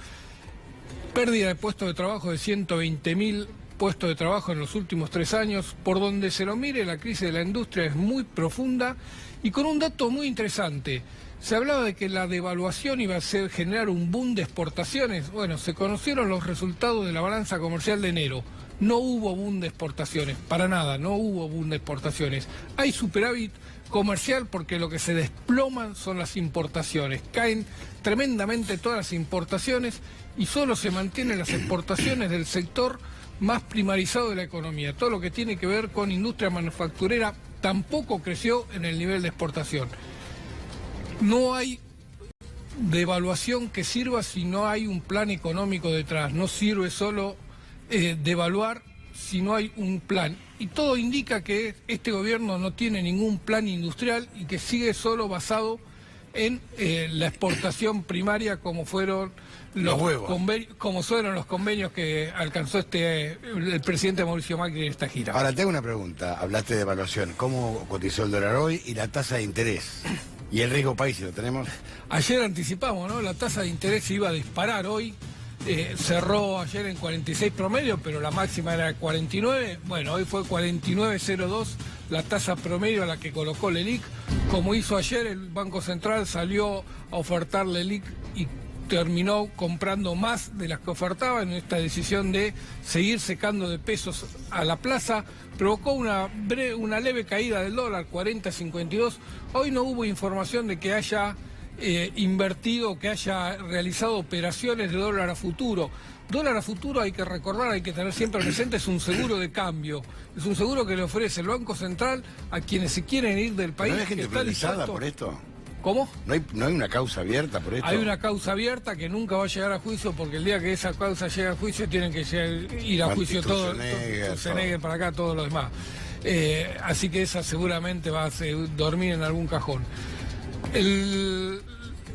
S3: pérdida de puestos de trabajo de 120.000 puestos de trabajo en los últimos 3 años. Por donde se lo mire, la crisis de la industria es muy profunda y con un dato muy interesante. Se hablaba de que la devaluación iba a generar un boom de exportaciones. Bueno, se conocieron los resultados de la balanza comercial de enero. No hubo boom de exportaciones, para nada, no hubo boom de exportaciones. Hay superávit comercial porque lo que se desploman son las importaciones. Caen tremendamente todas las importaciones y solo se mantienen las exportaciones del sector más primarizado de la economía. Todo lo que tiene que ver con industria manufacturera tampoco creció en el nivel de exportación. No hay devaluación que sirva si no hay un plan económico detrás. No sirve solo devaluar si no hay un plan. Y todo indica que este gobierno no tiene ningún plan industrial y que sigue solo basado en la exportación primaria como fueron los convenios que alcanzó el presidente Mauricio Macri en esta gira.
S1: Ahora te hago una pregunta, hablaste de evaluación, ¿cómo cotizó el dólar hoy y la tasa de interés? ¿Y el riesgo país si lo tenemos? Ayer
S3: anticipamos, ¿no? La tasa de interés se iba a disparar hoy. Cerró ayer en 46 promedio, pero la máxima era 49. Bueno, hoy fue 49.02 la tasa promedio a la que colocó el LELIQ. Como hizo ayer, el Banco Central salió a ofertar LELIQ y terminó comprando más de las que ofertaba en esta decisión de seguir secando de pesos a la plaza. Provocó una leve caída del dólar, 40.52. Hoy no hubo información de que haya invertido, que haya realizado operaciones de dólar a futuro. Dólar a futuro, hay que recordar, hay que tener siempre presente, es un seguro de cambio. Es un seguro que le ofrece el Banco Central a quienes se quieren ir del país.
S1: ¿No hay gente
S3: que está
S1: procesada
S3: dispuesto...
S1: por esto?
S3: ¿Cómo?
S1: ¿No hay una causa abierta por esto?
S3: Hay una causa abierta que nunca va a llegar a juicio, porque el día que esa causa llegue a juicio tienen que ir a juicio todo, se negue para acá todo lo demás. Así que esa seguramente va a dormir en algún cajón. El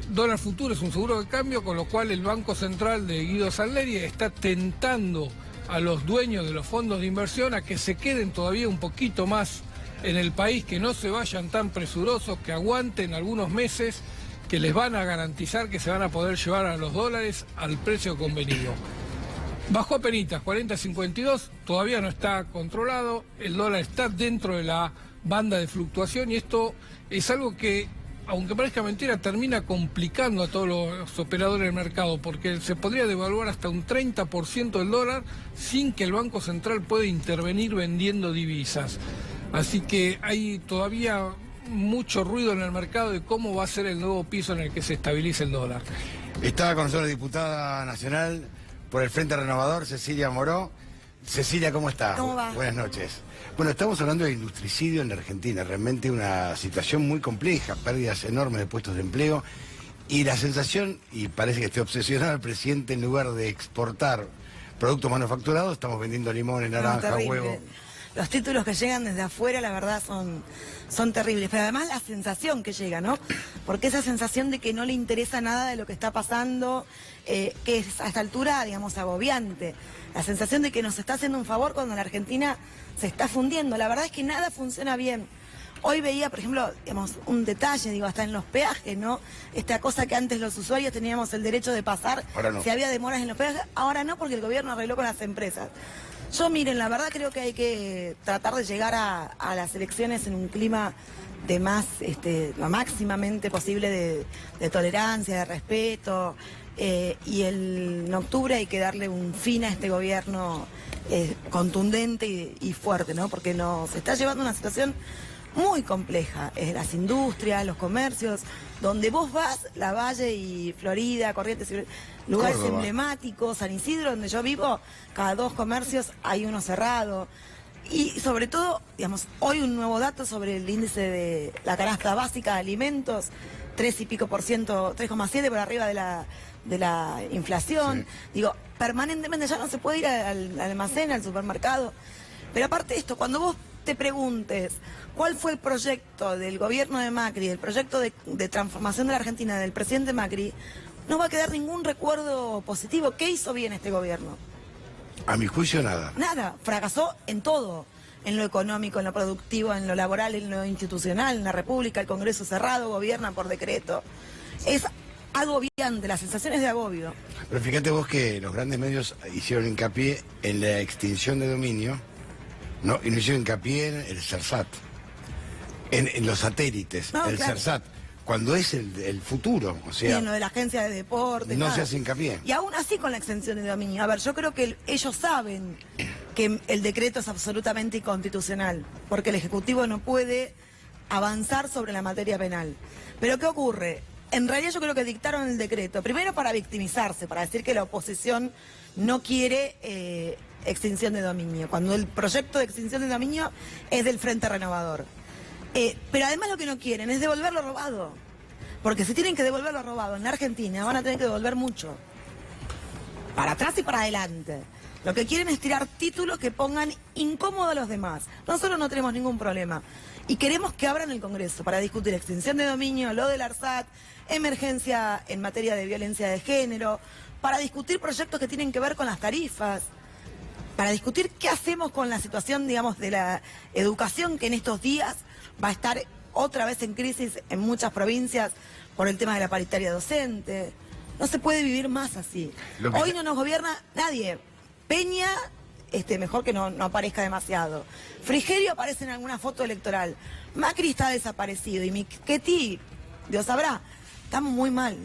S3: dólar futuro es un seguro de cambio, con lo cual el Banco Central de Guido Sanleri está tentando a los dueños de los fondos de inversión a que se queden todavía un poquito más en el país, que no se vayan tan presurosos, que aguanten algunos meses, que les van a garantizar que se van a poder llevar a los dólares al precio convenido. Bajó penitas, 40.52, todavía no está controlado, el dólar está dentro de la banda de fluctuación y esto es algo que, aunque parezca mentira, termina complicando a todos los operadores del mercado, porque se podría devaluar hasta un 30% del dólar sin que el Banco Central pueda intervenir vendiendo divisas. Así que hay todavía mucho ruido en el mercado de cómo va a ser el nuevo piso en el que se estabilice el dólar.
S1: Estaba con nosotros la diputada nacional por el Frente Renovador, Cecilia Moró. Cecilia, ¿cómo está?
S10: ¿Cómo va?
S1: Buenas noches. Bueno, estamos hablando de industricidio en la Argentina, realmente una situación muy compleja, pérdidas enormes de puestos de empleo y la sensación, y parece que esté obsesionado el presidente, en lugar de exportar productos manufacturados, estamos vendiendo limones, naranja, huevo.
S10: Los títulos que llegan desde afuera, la verdad, son terribles. Pero además la sensación que llega, ¿no? Porque esa sensación de que no le interesa nada de lo que está pasando, que es a esta altura, digamos, agobiante. La sensación de que nos está haciendo un favor cuando la Argentina se está fundiendo. La verdad es que nada funciona bien. Hoy veía, por ejemplo, digamos, un detalle, digo, hasta en los peajes, ¿no? Esta cosa que antes los usuarios teníamos el derecho de pasar,
S1: ahora no.
S10: Si había demoras en los peajes, ahora no, porque el gobierno arregló con las empresas. Yo, miren, la verdad creo que hay que tratar de llegar a las elecciones en un clima de más, lo máximamente posible de tolerancia, de respeto, y en octubre hay que darle un fin a este gobierno contundente y fuerte, ¿no? Porque nos está llevando a una situación muy compleja, las industrias, los comercios, donde vos vas, La Valle y Florida, Corrientes, lugares
S1: Córdoba,
S10: emblemáticos, San Isidro, donde yo vivo, cada 2 comercios hay uno cerrado. Y sobre todo, digamos, hoy un nuevo dato sobre el índice de la canasta básica de alimentos, 3 y pico %, 3,7 por arriba de la inflación. Sí. Digo, permanentemente ya no se puede ir al almacén, al supermercado. Pero aparte de esto, cuando vos te preguntes cuál fue el proyecto del gobierno de Macri, el proyecto de transformación de la Argentina del presidente Macri, no va a quedar ningún recuerdo positivo. ¿Qué hizo bien este gobierno?
S1: A mi juicio, nada.
S10: Nada, fracasó en todo. En lo económico, en lo productivo, en lo laboral, en lo institucional, en la República, el Congreso cerrado, gobierna por decreto. Es agobiante, las sensaciones de agobio.
S1: Pero fíjate vos que los grandes medios hicieron hincapié en la extinción de dominio, ¿no? Y no hicieron hincapié en el CERSAT, en los satélites,
S10: no,
S1: el
S10: claro.
S1: CERSAT, cuando es el futuro, o sea...
S10: Y en lo de la agencia de deportes.
S1: No
S10: nada.
S1: se hace hincapié.
S10: Y aún así con la extensión de dominio. A ver, yo creo que ellos saben que el decreto es absolutamente inconstitucional, porque el Ejecutivo no puede avanzar sobre la materia penal. Pero ¿qué ocurre? En realidad yo creo que dictaron el decreto, primero para victimizarse, para decir que la oposición no quiere extinción de dominio, cuando el proyecto de extinción de dominio es del Frente Renovador. Pero además lo que no quieren es devolver lo robado, porque si tienen que devolver lo robado en la Argentina van a tener que devolver mucho, para atrás y para adelante. Lo que quieren es tirar títulos que pongan incómodo a los demás. Nosotros no tenemos ningún problema. Y queremos que abran el Congreso para discutir extinción de dominio, lo del ARSAT, emergencia en materia de violencia de género, para discutir proyectos que tienen que ver con las tarifas, para discutir qué hacemos con la situación, digamos, de la educación, que en estos días va a estar otra vez en crisis en muchas provincias por el tema de la paritaria docente. No se puede vivir más así. Hoy no nos gobierna nadie. Peña, mejor que no aparezca demasiado. Frigerio aparece en alguna foto electoral. Macri está desaparecido y Michetti, Dios sabrá. estamos muy mal.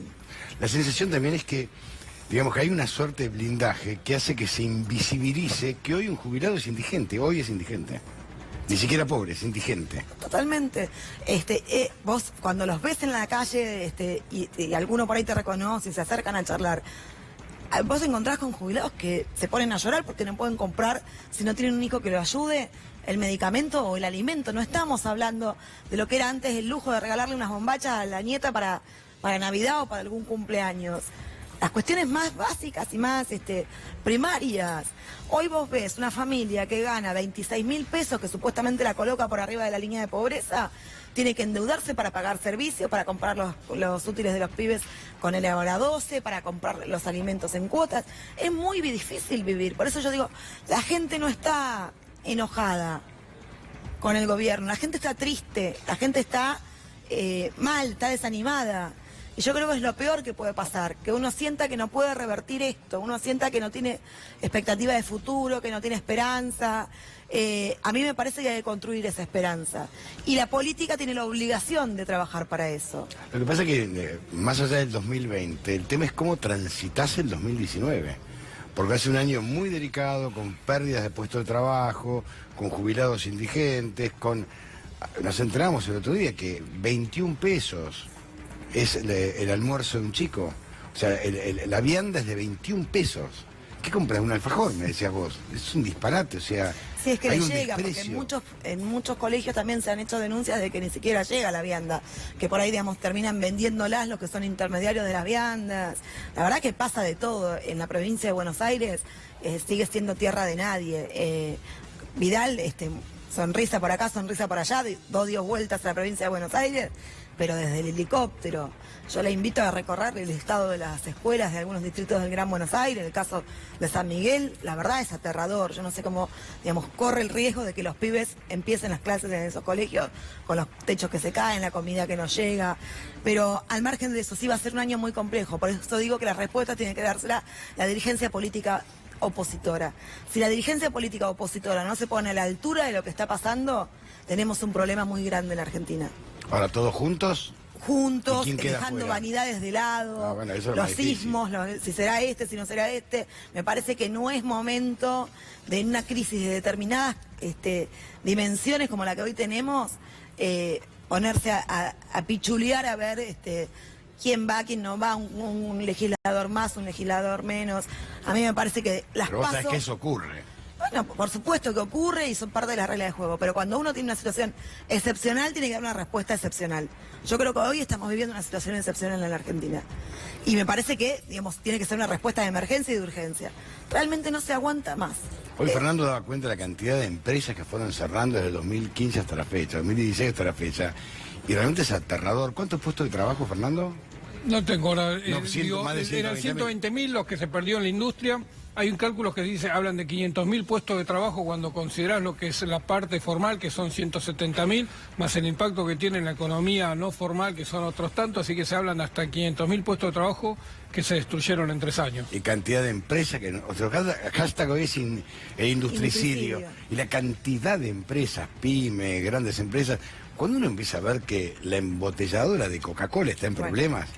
S1: La sensación también es que, digamos que hay una suerte de blindaje que hace que se invisibilice que hoy un jubilado es indigente, hoy es indigente. Ni siquiera pobre, es indigente.
S10: Totalmente. Vos cuando los ves en la calle y alguno por ahí te reconoce y se acercan a charlar, vos encontrás con jubilados que se ponen a llorar porque no pueden comprar, si no tienen un hijo que lo ayude, el medicamento o el alimento. No estamos hablando de lo que era antes el lujo de regalarle unas bombachas a la nieta para Navidad o para algún cumpleaños. Las cuestiones más básicas y más primarias. Hoy vos ves una familia que gana 26.000 pesos, que supuestamente la coloca por arriba de la línea de pobreza, tiene que endeudarse para pagar servicios, para comprar los útiles de los pibes con el ahora 12, para comprar los alimentos en cuotas. Es muy difícil vivir. Por eso yo digo, la gente no está enojada con el gobierno, la gente está triste, la gente está mal, está desanimada. Y yo creo que es lo peor que puede pasar, que uno sienta que no puede revertir esto, uno sienta que no tiene expectativa de futuro, que no tiene esperanza. A mí me parece que hay que construir esa esperanza. Y la política tiene la obligación de trabajar para eso.
S1: Lo que pasa es que, más allá del 2020, el tema es cómo transitas el 2019. Porque hace un año muy delicado, con pérdidas de puestos de trabajo, con jubilados indigentes, nos enteramos el otro día que 21 pesos es el almuerzo de un chico. O sea, la vianda es de 21 pesos. ¿Qué compras? Un alfajor, me decías vos. Es un disparate, o sea,
S10: sí, es que
S1: hay
S10: le
S1: un
S10: llega,
S1: desprecio.
S10: porque en muchos colegios también se han hecho denuncias de que ni siquiera llega la vianda, que por ahí, digamos, terminan vendiéndolas los que son intermediarios de las viandas. La verdad que pasa de todo. En la provincia de Buenos Aires sigue siendo tierra de nadie. Vidal, sonrisa por acá, sonrisa por allá, dio vueltas a la provincia de Buenos Aires, pero desde el helicóptero. Yo le invito a recorrer el estado de las escuelas de algunos distritos del Gran Buenos Aires, el caso de San Miguel, la verdad es aterrador. Yo no sé cómo, digamos, corre el riesgo de que los pibes empiecen las clases en esos colegios con los techos que se caen, la comida que no llega. Pero al margen de eso sí va a ser un año muy complejo. Por eso digo que la respuesta tiene que dársela la dirigencia política opositora. Si la dirigencia política opositora no se pone a la altura de lo que está pasando, tenemos un problema muy grande en la Argentina.
S1: Ahora, ¿todos juntos?
S10: Juntos,
S1: ¿Y quién queda
S10: dejando
S1: fuera?
S10: vanidades de lado,
S1: Bueno, eso es
S10: los
S1: más difícil.
S10: sismos, si será si no será me parece que no es momento de una crisis de determinadas dimensiones como la que hoy tenemos, ponerse a pichulear a ver quién va, quién no va, un legislador más, un legislador menos. A mí me parece que las
S1: Pero vos sabés
S10: PASO...
S1: que eso ocurre.
S10: Bueno, por supuesto que ocurre y son parte de las reglas de juego, pero cuando uno tiene una situación excepcional, tiene que dar una respuesta excepcional. Yo creo que hoy estamos viviendo una situación excepcional en la Argentina. Y me parece que, digamos, tiene que ser una respuesta de emergencia y de urgencia. Realmente no se aguanta más.
S1: Hoy Fernando daba cuenta de la cantidad de empresas que fueron cerrando desde el 2015 hasta la fecha, 2016 hasta la fecha. Y realmente es aterrador. ¿Cuántos puestos de trabajo, Fernando?
S3: No tengo ahora.
S1: Más de
S3: Eran
S1: 120.000.
S3: 120.000 los que se perdió en la industria. Hay un cálculo que hablan de 500.000 puestos de trabajo cuando consideras lo que es la parte formal, que son 170.000, más el impacto que tiene en la economía no formal, que son otros tantos, así que se hablan de hasta 500.000 puestos de trabajo que se destruyeron en 3 años.
S1: Y cantidad de empresas que... O sea, hashtag hoy es el industricidio. Y la cantidad de empresas, pymes, grandes empresas. Cuando uno empieza a ver que la embotelladora de Coca-Cola está en problemas...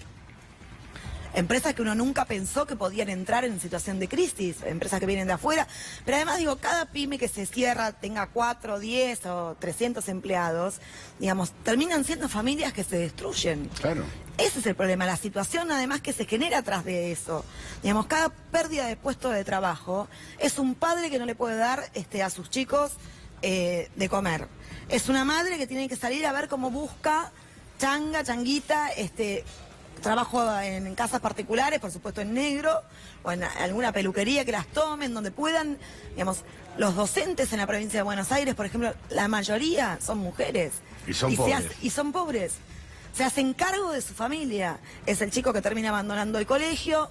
S10: Empresas que uno nunca pensó que podían entrar en situación de crisis, empresas que vienen de afuera. Pero además, digo, cada pyme que se cierra, tenga 4, 10 o 300 empleados, digamos, terminan siendo familias que se destruyen.
S1: Claro.
S10: Ese es el problema, la situación además que se genera atrás de eso. Digamos, cada pérdida de puesto de trabajo es un padre que no le puede dar a sus chicos de comer. Es una madre que tiene que salir a ver cómo busca changuita, trabajo en casas particulares, por supuesto en negro, o en alguna peluquería que las tomen, donde puedan, digamos, los docentes en la provincia de Buenos Aires, por ejemplo, la mayoría son mujeres.
S1: Y son pobres.
S10: Y son pobres. Se hacen cargo de su familia. Es el chico que termina abandonando el colegio,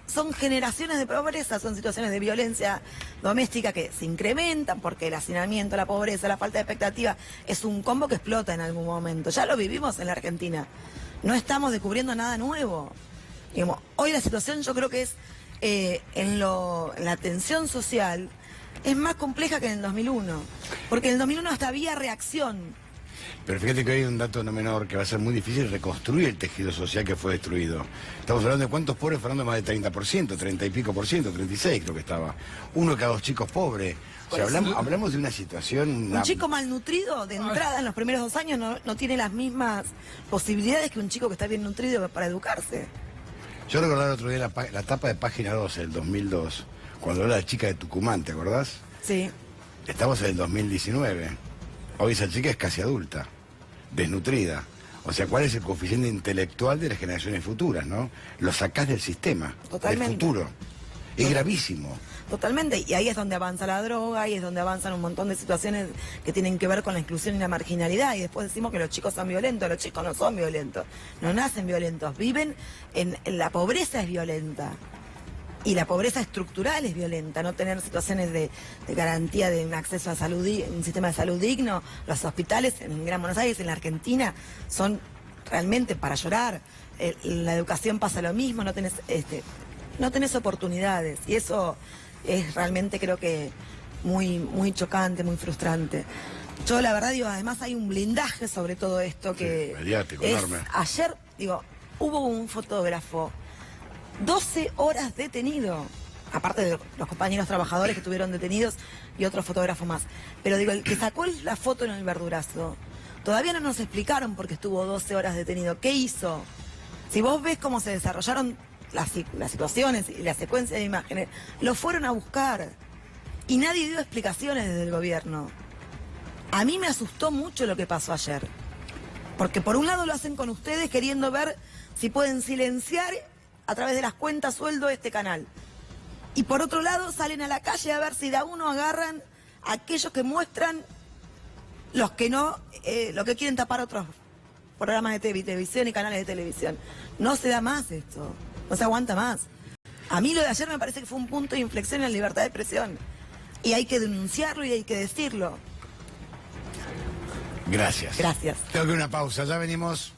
S10: son generaciones de pobreza, son situaciones de violencia doméstica que se incrementan porque el hacinamiento, la pobreza, la falta de expectativa es un combo que explota en algún momento. Ya lo vivimos en la Argentina. No estamos descubriendo nada nuevo. Digamos, hoy la situación yo creo que es, en la tensión social, es más compleja que en el 2001. Porque en el 2001 hasta había reacción.
S1: Pero fíjate que hay un dato no menor, que va a ser muy difícil reconstruir el tejido social que fue destruido. Estamos hablando de cuántos pobres, hablando de más de 30%, 30 y pico por ciento, 36 creo que estaba. 1 de cada 2 chicos pobres. O sea, hablamos de una situación...
S10: Un chico malnutrido, de entrada, en los primeros 2 años, no tiene las mismas posibilidades que un chico que está bien nutrido para educarse.
S1: Yo recordaba el otro día la tapa de Página 12 del 2002, cuando era la chica de Tucumán, ¿te acordás?
S10: Sí.
S1: Estamos en el 2019. Hoy esa chica es casi adulta, desnutrida. O sea, ¿cuál es el coeficiente intelectual de las generaciones futuras, no? Lo sacás del sistema,
S10: Totalmente.
S1: del futuro. Es gravísimo.
S10: Totalmente, y ahí es donde avanza la droga, ahí es donde avanzan un montón de situaciones que tienen que ver con la exclusión y la marginalidad, y después decimos que los chicos son violentos. Los chicos no son violentos, no nacen violentos, viven en la pobreza es violenta. Y la pobreza estructural es violenta, no tener situaciones de garantía de un acceso a salud, un sistema de salud digno. Los hospitales en Gran Buenos Aires, en la Argentina, son realmente para llorar. La educación pasa lo mismo, no tenés oportunidades. Y eso es realmente, creo que, muy chocante, muy frustrante. Yo la verdad digo, además hay un blindaje sobre todo esto que
S1: mediático,
S10: es,
S1: enorme.
S10: Ayer, hubo un fotógrafo 12 horas detenido, aparte de los compañeros trabajadores que estuvieron detenidos y otro fotógrafo más. Pero digo, el que sacó la foto en el verdurazo, todavía no nos explicaron por qué estuvo 12 horas detenido. ¿Qué hizo? Si vos ves cómo se desarrollaron las situaciones y la secuencia de imágenes, lo fueron a buscar. Y nadie dio explicaciones desde el gobierno. A mí me asustó mucho lo que pasó ayer. Porque por un lado lo hacen con ustedes queriendo ver si pueden silenciar a través de las cuentas sueldo este canal. Y por otro lado salen a la calle a ver si de a uno agarran a aquellos que muestran los que no, lo que quieren tapar otros programas de televisión y canales de televisión. No se da más esto, no se aguanta más. A mí lo de ayer me parece que fue un punto de inflexión en la libertad de expresión. Y hay que denunciarlo y hay que decirlo.
S1: Gracias.
S10: Gracias.
S1: Tengo que una pausa, ya venimos.